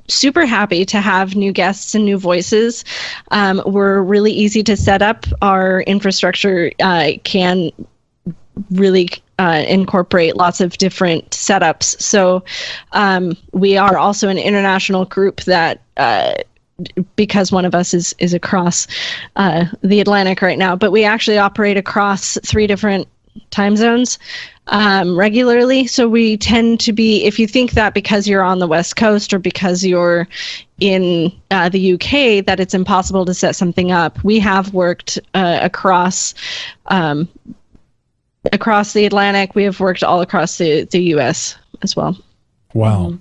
Speaker 6: super happy to have new guests and new voices. We're really easy to set up. Our infrastructure can really incorporate lots of different setups. So we are also an international group that, because one of us is across the Atlantic right now, but we actually operate across 3 different time zones regularly. So we tend to be, if you think that because you're on the West Coast or because you're in the UK that it's impossible to set something up, we have worked across the Atlantic. We have worked all across the US as well.
Speaker 2: Wow.
Speaker 5: Mm-hmm.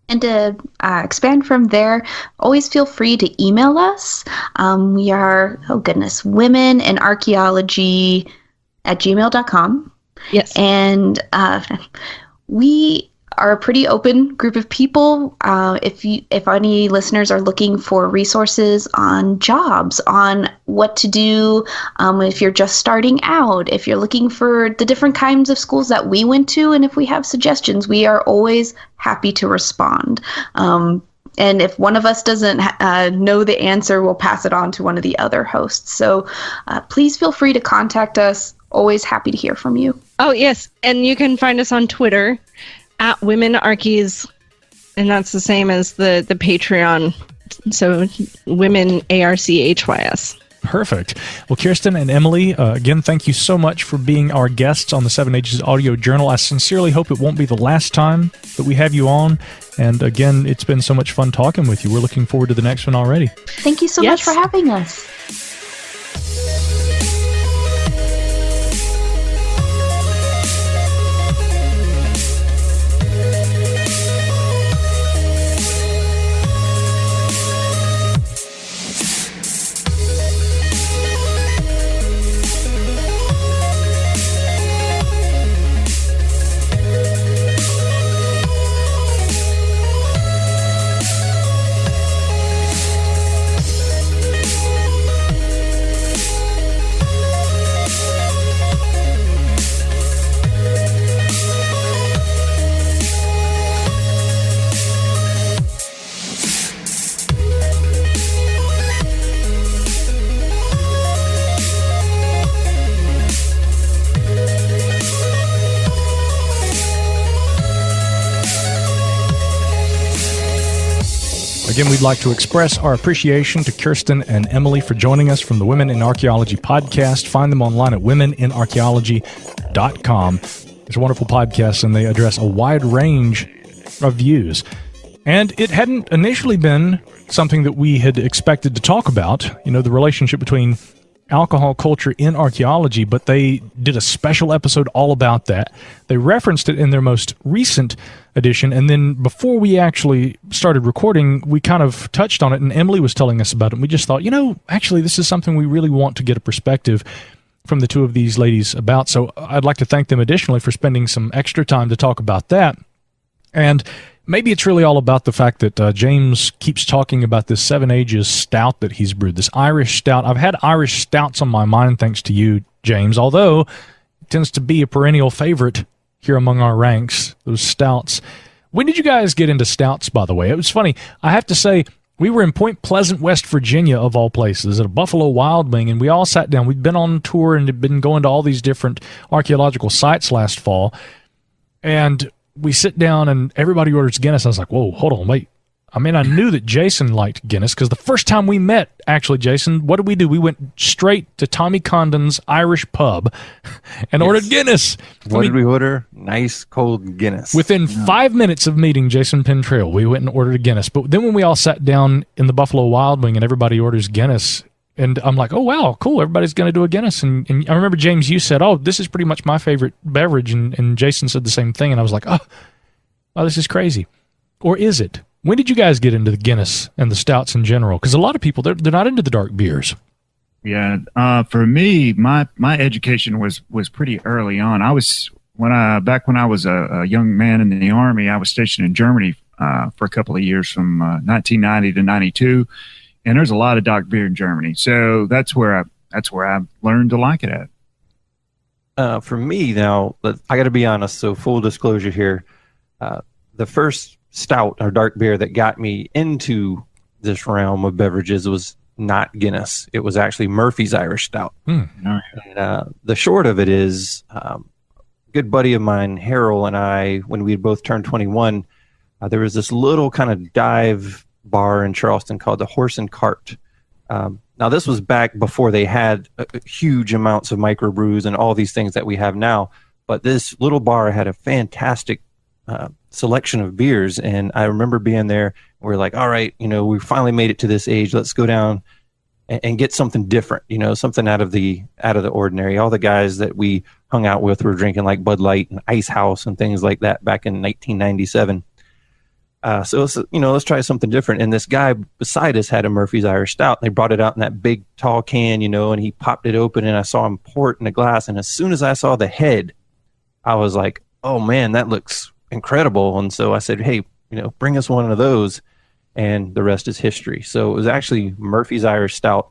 Speaker 5: And to expand from there, always feel free to email us. We are, womenarchaeology@gmail.com.
Speaker 6: Yes.
Speaker 5: And we are a pretty open group of people. If any listeners are looking for resources on jobs, on what to do, if you're just starting out, if you're looking for the different kinds of schools that we went to, and if we have suggestions, we are always happy to respond. And if one of us doesn't know the answer, we'll pass it on to one of the other hosts. So please feel free to contact us. Always happy to hear from you.
Speaker 6: Oh, yes. And you can find us on Twitter @WomenArchies, and that's the same as the Patreon. So Women ARCHYS.
Speaker 2: Perfect. Well, Kirsten and Emily, again, thank you so much for being our guests on the 7 Ages Audio Journal. I sincerely hope it won't be the last time that we have you on. And again, it's been so much fun talking with you. We're looking forward to the next one already.
Speaker 5: Thank you so much for having us.
Speaker 2: Again, we'd like to express our appreciation to Kirsten and Emily for joining us from the Women in Archaeology podcast. Find them online at womeninarchaeology.com. It's a wonderful podcast, and they address a wide range of views. And it hadn't initially been something that we had expected to talk about, the relationship between alcohol culture in archaeology, but they did a special episode all about that. They referenced it in their most recent edition, and then before we actually started recording, we kind of touched on it, and Emily was telling us about it, and we just thought, actually this is something we really want to get a perspective from the two of these ladies about. So I'd like to thank them additionally for spending some extra time to talk about that. And maybe it's really all about the fact that James keeps talking about this 7 Ages stout that he's brewed, this Irish stout. I've had Irish stouts on my mind thanks to you, James, although it tends to be a perennial favorite here among our ranks, those stouts. When did you guys get into stouts, by the way? It was funny. I have to say, we were in Point Pleasant, West Virginia, of all places, at a Buffalo Wild Wing, and we all sat down. We'd been on tour and had been going to all these different archaeological sites last fall, and we sit down and everybody orders Guinness. I was like, whoa, hold on, wait. I knew that Jason liked Guinness because the first time we met, actually, Jason, what did? We went straight to Tommy Condon's Irish Pub and ordered Guinness.
Speaker 3: What did we order? Nice cold Guinness.
Speaker 2: Within 5 minutes of meeting Jason Pentrail, we went and ordered a Guinness. But then when we all sat down in the Buffalo Wild Wing and everybody orders Guinness, and I'm like, oh, wow, cool, everybody's going to do a Guinness. And I remember, James, you said, oh, this is pretty much my favorite beverage. And Jason said the same thing. And I was like, oh, this is crazy. Or is it? When did you guys get into the Guinness and the stouts in general? Because a lot of people, they're not into the dark beers.
Speaker 4: Yeah, for me, my education was pretty early on. Back when I was a young man in the Army, I was stationed in Germany for a couple of years from 1990 to 92, and there's a lot of dark beer in Germany. So that's where I learned to like it at.
Speaker 3: For me, now, I got to be honest. So full disclosure here, the first stout or dark beer that got me into this realm of beverages was not Guinness. It was actually Murphy's Irish Stout. And, the short of it is, a good buddy of mine, Harold, and I, when we had both turned 21, there was this little kind of dive bar in Charleston called the Horse and Cart. Now, this was back before they had huge amounts of microbrews and all these things that we have now. But this little bar had a fantastic selection of beers. And I remember being there, and we were like, all right, we finally made it to this age. Let's go down and get something different, something out of the ordinary. All the guys that we hung out with were drinking like Bud Light and Ice House and things like that back in 1997. So let's try something different. And this guy beside us had a Murphy's Irish Stout. They brought it out in that big tall can, and he popped it open, and I saw him pour it in a glass. And as soon as I saw the head, I was like, oh man, that looks incredible. And so I said, hey, bring us one of those. And the rest is history. So it was actually Murphy's Irish Stout.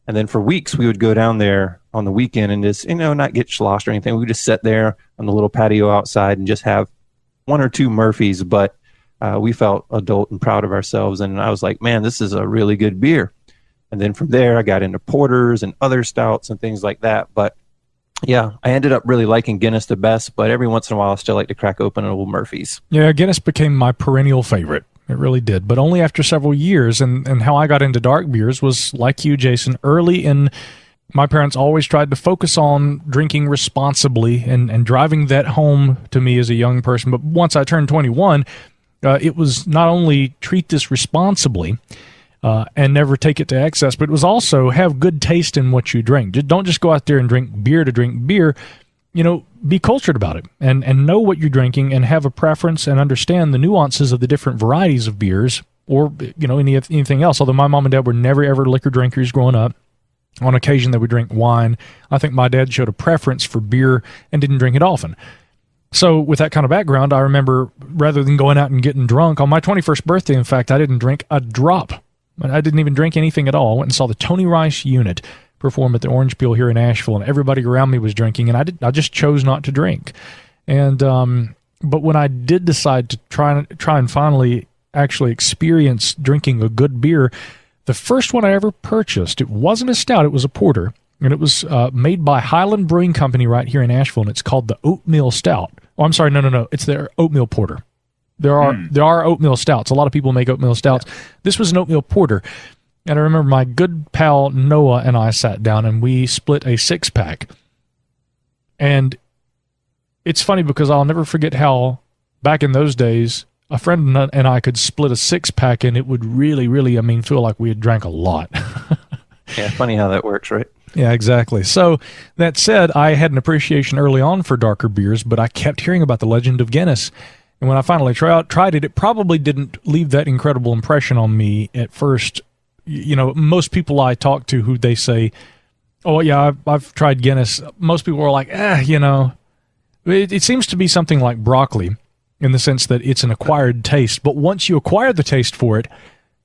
Speaker 3: And then for weeks, we would go down there on the weekend and just, not get sloshed or anything. We would just sit there on the little patio outside and just have one or two Murphys. But we felt adult and proud of ourselves. And I was like, man, this is a really good beer. And then from there, I got into porters and other stouts and things like that. But yeah, I ended up really liking Guinness the best. But every once in a while, I still like to crack open an old Murphy's.
Speaker 2: Yeah, Guinness became my perennial favorite. It really did, but only after several years. And how I got into dark beers was like you, Jason. Early in, my parents always tried to focus on drinking responsibly and driving that home to me as a young person. But once I turned 21, it was not only treat this responsibly and never take it to excess, but it was also have good taste in what you drink. Don't just go out there and drink beer to drink beer. Be cultured about it and know what you're drinking and have a preference and understand the nuances of the different varieties of beers or, anything else. Although my mom and dad were never, ever liquor drinkers growing up. On occasion, they would drink wine. I think my dad showed a preference for beer and didn't drink it often. So with that kind of background, I remember rather than going out and getting drunk, on my 21st birthday, in fact, I didn't drink a drop. I didn't even drink anything at all. I went and saw the Tony Rice Unit perform at the Orange Peel here in Asheville, and everybody around me was drinking, and I just chose not to drink. And but when I did decide to try and finally actually experience drinking a good beer, the first one I ever purchased, it wasn't a stout, it was a porter, and it was made by Highland Brewing Company right here in Asheville, and it's called the Oatmeal Stout. Oh, I'm sorry, no, it's their Oatmeal Porter. There are oatmeal stouts. A lot of people make oatmeal stouts. Yeah. This was an oatmeal porter. And I remember my good pal Noah and I sat down and we split a 6-pack. And it's funny because I'll never forget how back in those days, a friend and I could split a 6-pack and it would really, really, feel like we had drank a lot.
Speaker 3: Yeah, funny how that works, right?
Speaker 2: Yeah, exactly. So that said, I had an appreciation early on for darker beers, but I kept hearing about the legend of Guinness. And when I finally tried it, it probably didn't leave that incredible impression on me at first. Most people I talk to who they say, oh, yeah, I've tried Guinness. Most people are like, it seems to be something like broccoli in the sense that it's an acquired taste. But once you acquire the taste for it,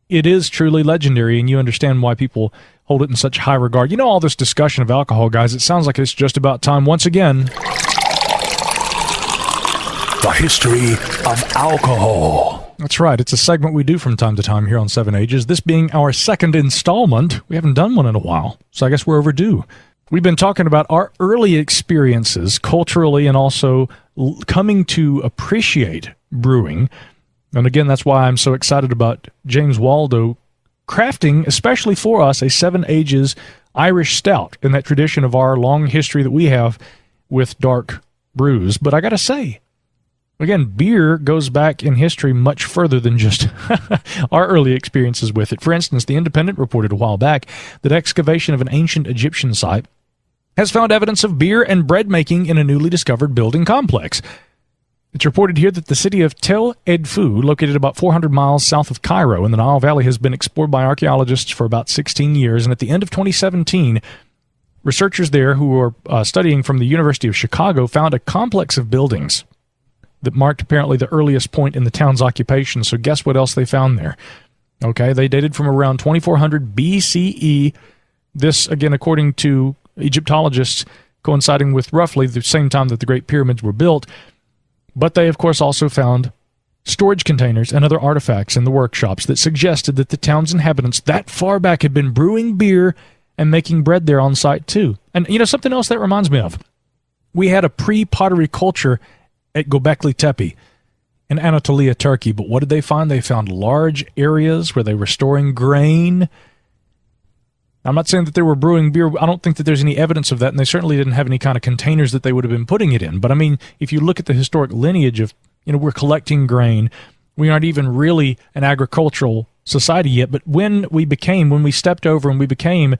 Speaker 2: it is truly legendary, and you understand why people hold it in such high regard. All this discussion of alcohol, guys, it sounds like it's just about time once again.
Speaker 1: The history of alcohol.
Speaker 2: That's right. It's a segment we do from time to time here on 7 Ages. This being our second installment. We haven't done one in a while, so I guess we're overdue. We've been talking about our early experiences culturally and also coming to appreciate brewing. And again, that's why I'm so excited about James Waldo crafting, especially for us, a 7 Ages Irish Stout in that tradition of our long history that we have with dark brews. But I got to say, again, beer goes back in history much further than just our early experiences with it. For instance, The Independent reported a while back that excavation of an ancient Egyptian site has found evidence of beer and bread making in a newly discovered building complex. It's reported here that the city of Tel Edfu, located about 400 miles south of Cairo in the Nile Valley, has been explored by archaeologists for about 16 years, and at the end of 2017, researchers there who are studying from the University of Chicago found a complex of buildings that marked apparently the earliest point in the town's occupation. So guess what else they found there? Okay, they dated from around 2400 BCE. This, again, according to Egyptologists, coinciding with roughly the same time that the Great Pyramids were built. But they, of course, also found storage containers and other artifacts in the workshops that suggested that the town's inhabitants that far back had been brewing beer and making bread there on site too. And something else that reminds me of, we had a pre-pottery culture at Göbekli Tepe in Anatolia, Turkey. But what did they find? They found large areas where they were storing grain. I'm not saying that they were brewing beer. I don't think that there's any evidence of that, and they certainly didn't have any kind of containers that they would have been putting it in. But I mean, if you look at the historic lineage of, we're collecting grain, we aren't even really an agricultural society yet. But when we stepped over and we became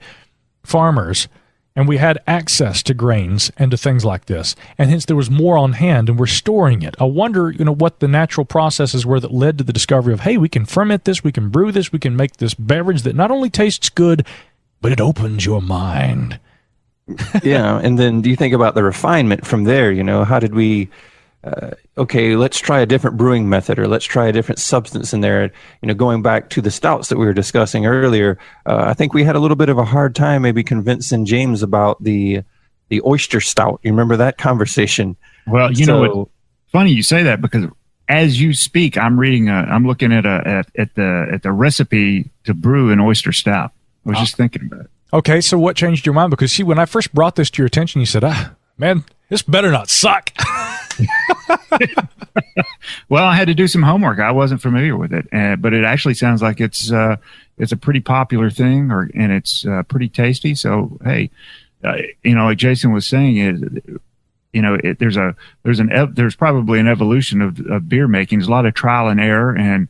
Speaker 2: farmers, and we had access to grains and to things like this, and hence there was more on hand, and we're storing it. I wonder, what the natural processes were that led to the discovery of, hey, we can ferment this, we can brew this, we can make this beverage that not only tastes good, but it opens your mind.
Speaker 3: Yeah, and then do you think about the refinement from there? How did we, okay, let's try a different brewing method, or let's try a different substance in there. Going back to the stouts that we were discussing earlier, I think we had a little bit of a hard time maybe convincing James about the oyster stout. You remember that conversation?
Speaker 4: Well, know, funny you say that, because as you speak, I'm looking at the recipe to brew an oyster stout. I was just thinking about it.
Speaker 2: Okay, so what changed your mind? Because when I first brought this to your attention, you said, man, this better not suck.
Speaker 4: Well, I had to do some homework. I wasn't familiar with it, but it actually sounds like it's a pretty popular thing, and it's pretty tasty. So, hey, like Jason was saying, there's probably an evolution of beer making. There's a lot of trial and error, and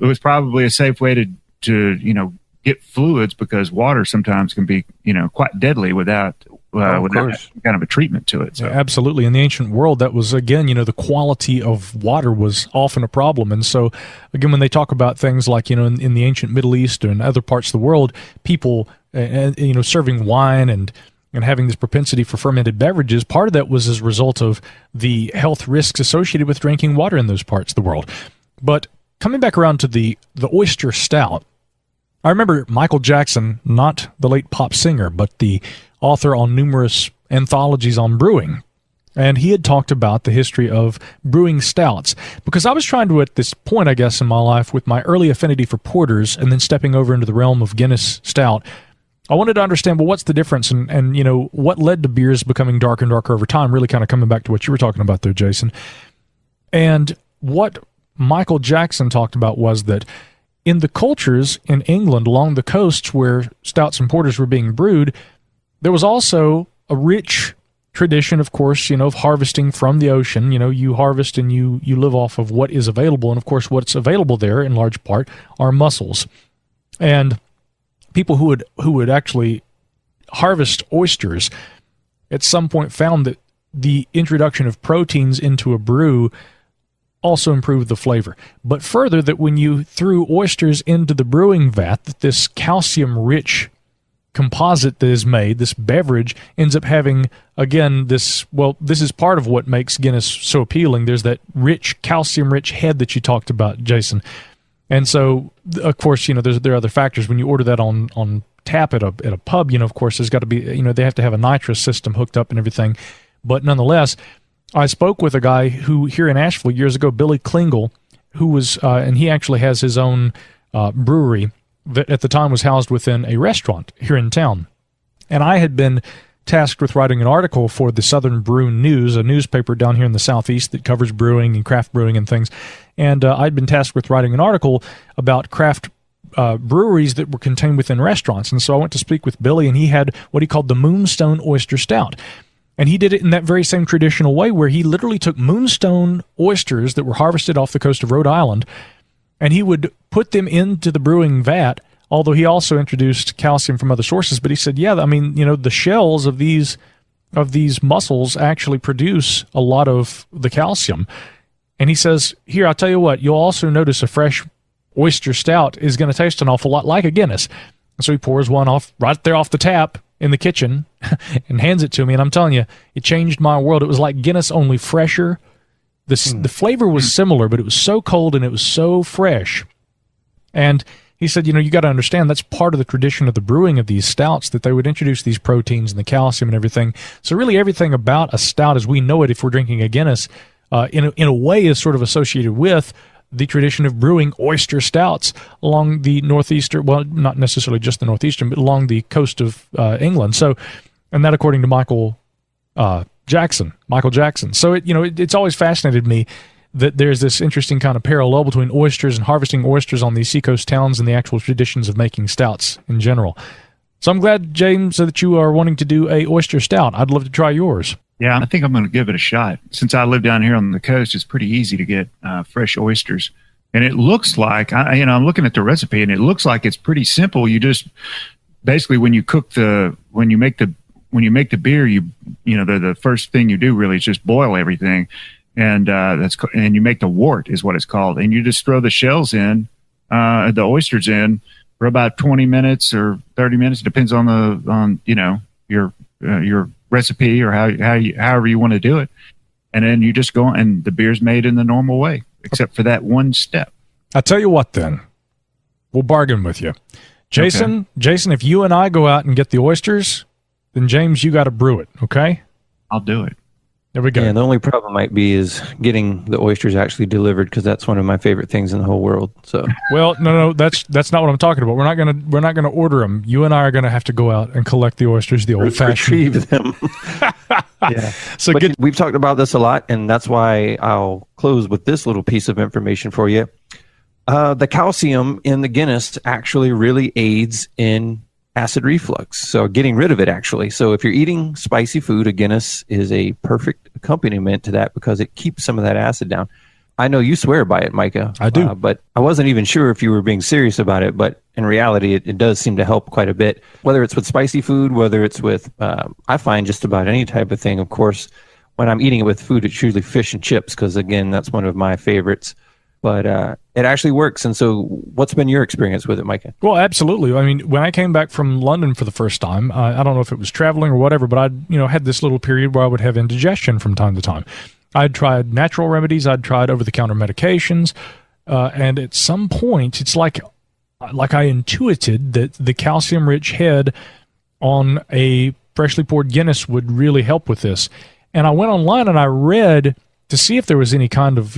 Speaker 4: it was probably a safe way to get fluids, because water sometimes can be quite deadly without kind of a treatment to it. So.
Speaker 2: Yeah, absolutely. In the ancient world, that was, again, the quality of water was often a problem. And so, again, when they talk about things like, in the ancient Middle East and other parts of the world, people, serving wine and having this propensity for fermented beverages, part of that was as a result of the health risks associated with drinking water in those parts of the world. But coming back around to the oyster stout, I remember Michael Jackson, not the late pop singer, but the author on numerous anthologies on brewing. And he had talked about the history of brewing stouts, because I was trying to, at this point, I guess, in my life, with my early affinity for porters and then stepping over into the realm of Guinness stout, I wanted to understand, well, what's the difference, and what led to beers becoming darker and darker over time, really kind of coming back to what you were talking about there, Jason. And what Michael Jackson talked about was that in the cultures in England along the coasts where stouts and porters were being brewed, there was also a rich tradition, of course, of harvesting from the ocean. You harvest and you live off of what is available. And, of course, what's available there in large part are mussels. And people who would actually harvest oysters at some point found that the introduction of proteins into a brew also improved the flavor. But further, that when you threw oysters into the brewing vat, that this calcium-rich composite that is made, this beverage, ends up having, again, this is part of what makes Guinness so appealing. There's that rich, calcium-rich head that you talked about, Jason. And so, of course, there are other factors. When you order that on tap at a pub, of course, there's got to be, they have to have a nitrous system hooked up and everything. But nonetheless, I spoke with a guy who, here in Asheville years ago, Billy Klingel, who was, and he actually has his own brewery that at the time was housed within a restaurant here in town. And I had been tasked with writing an article for the Southern Brew News, a newspaper down here in the Southeast that covers brewing and craft brewing and things. And I'd been tasked with writing an article about craft breweries that were contained within restaurants. And so I went to speak with Billy, and he had what he called the Moonstone Oyster Stout. And he did it in that very same traditional way, where he literally took moonstone oysters that were harvested off the coast of Rhode Island, and he would put them into the brewing vat, although he also introduced calcium from other sources. But he said, yeah, I mean, the shells of these mussels actually produce a lot of the calcium. And he says, here, I'll tell you what, you'll also notice a fresh oyster stout is going to taste an awful lot like a Guinness. And so he pours one off right there off the tap in the kitchen and hands it to me. And I'm telling you, it changed my world. It was like Guinness, only fresher. The flavor was similar, but it was so cold and it was so fresh. And he said, you got to understand, that's part of the tradition of the brewing of these stouts, that they would introduce these proteins and the calcium and everything. So really everything about a stout as we know it, if we're drinking a Guinness, in a way is sort of associated with the tradition of brewing oyster stouts along the northeastern, well, not necessarily just the northeastern, but along the coast of England. So, and that according to Michael Jackson. So, it's always fascinated me that there's this interesting kind of parallel between oysters and harvesting oysters on these seacoast towns and the actual traditions of making stouts in general. So I'm glad, James, that you are wanting to do a oyster stout. I'd love to try yours.
Speaker 4: Yeah, I think I'm going to give it a shot. Since I live down here on the coast, it's pretty easy to get fresh oysters. And it looks like, I'm looking at the recipe, and it looks like it's pretty simple. You just basically, when you make the beer, the first thing you do really is just boil everything, and you make the wort is what it's called, and you just throw the shells in, the oysters in for about 20 minutes or 30 minutes, depends on your recipe or however you want to do it, and then you just go, and the beer's made in the normal way, except for that one step.
Speaker 2: I'll tell you what, then we'll bargain with you, Jason. Okay. Jason, if you and I go out and get the oysters, then James, you got to brew it. Okay,
Speaker 4: I'll do it.
Speaker 2: There we go.
Speaker 3: Yeah, the only problem might be is getting the oysters actually delivered, because that's one of my favorite things in the whole world. So,
Speaker 2: well, no, that's not what I'm talking about. We're not gonna order them. You and I are gonna have to go out and collect the oysters the old-fashioned.
Speaker 3: Retrieve them. Yeah.
Speaker 2: So
Speaker 3: we've talked about this a lot, and that's why I'll close with this little piece of information for you. The calcium in the Guinness actually really aids in acid reflux, so getting rid of it actually. So if you're eating spicy food, a Guinness is a perfect accompaniment to that, because it keeps some of that acid down. I know you swear by it, Micah.
Speaker 2: I do.
Speaker 3: But I wasn't even sure if you were being serious about it, but in reality, it does seem to help quite a bit, whether it's with spicy food, whether it's with, I find just about any type of thing. Of course, when I'm eating it with food, it's usually fish and chips, because again, that's one of my favorites. But it actually works. And so what's been your experience with it, Micah?
Speaker 2: Well, absolutely. I mean, when I came back from London for the first time, I don't know if it was traveling or whatever, but I had this little period where I would have indigestion from time to time. I'd tried natural remedies. I'd tried over-the-counter medications. And at some point, it's like I intuited that the calcium-rich head on a freshly poured Guinness would really help with this. And I went online and I read to see if there was any kind of,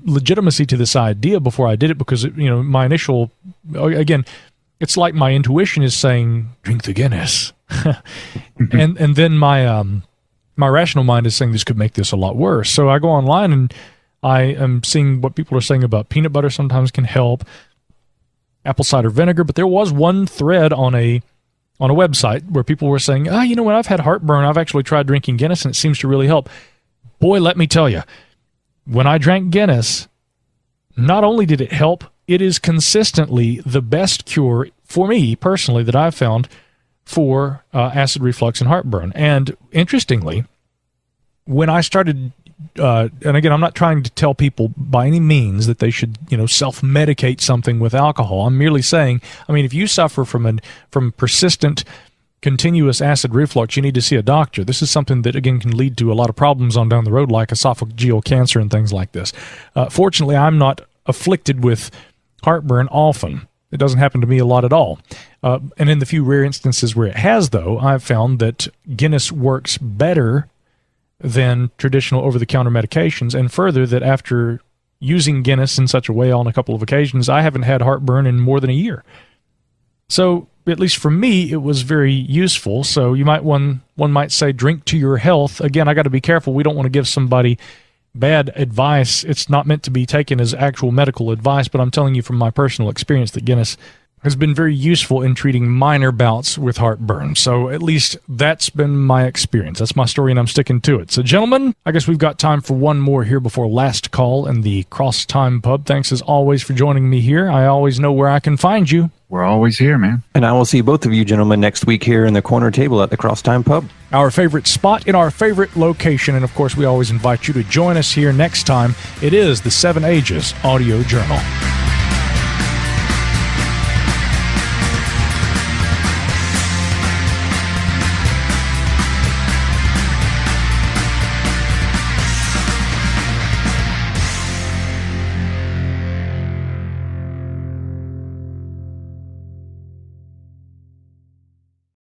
Speaker 2: legitimacy to this idea before I did it, because my initial, again, it's like my intuition is saying drink the Guinness, and then my rational mind is saying this could make this a lot worse. So I go online and I am seeing what people are saying about peanut butter sometimes can help, apple cider vinegar, but there was one thread on a website where people were saying, when I've had heartburn, I've actually tried drinking Guinness and it seems to really help. Boy, let me tell you, when I drank Guinness, not only did it help, it is consistently the best cure for me personally that I've found for acid reflux and heartburn. And interestingly, when I started, and again, I'm not trying to tell people by any means that they should, self-medicate something with alcohol. I'm merely saying, if you suffer from persistent continuous acid reflux, you need to see a doctor. This is something that, again, can lead to a lot of problems on down the road, like esophageal cancer and things like this. Fortunately, I'm not afflicted with heartburn often. It doesn't happen to me a lot at all. And in the few rare instances where it has, though, I've found that Guinness works better than traditional over-the-counter medications, and further, that after using Guinness in such a way on a couple of occasions, I haven't had heartburn in more than a year. So, at least for me, it was very useful. So one might say, drink to your health. Again, I got to be careful. We don't want to give somebody bad advice. It's not meant to be taken as actual medical advice, but I'm telling you from my personal experience that Guinness has been very useful in treating minor bouts with heartburn. So at least that's been my experience. That's my story, and I'm sticking to it. So, gentlemen, I guess we've got time for one more here before last call in the Cross-Tyme Pub. Thanks as always for joining me here. I always know where I can find you.
Speaker 4: We're always here, man.
Speaker 3: And I will see both of you gentlemen next week here in the corner table at the Cross-Tyme Pub.
Speaker 2: Our favorite spot in our favorite location. And, of course, we always invite you to join us here next time. It is the 7 Ages Audio Journal.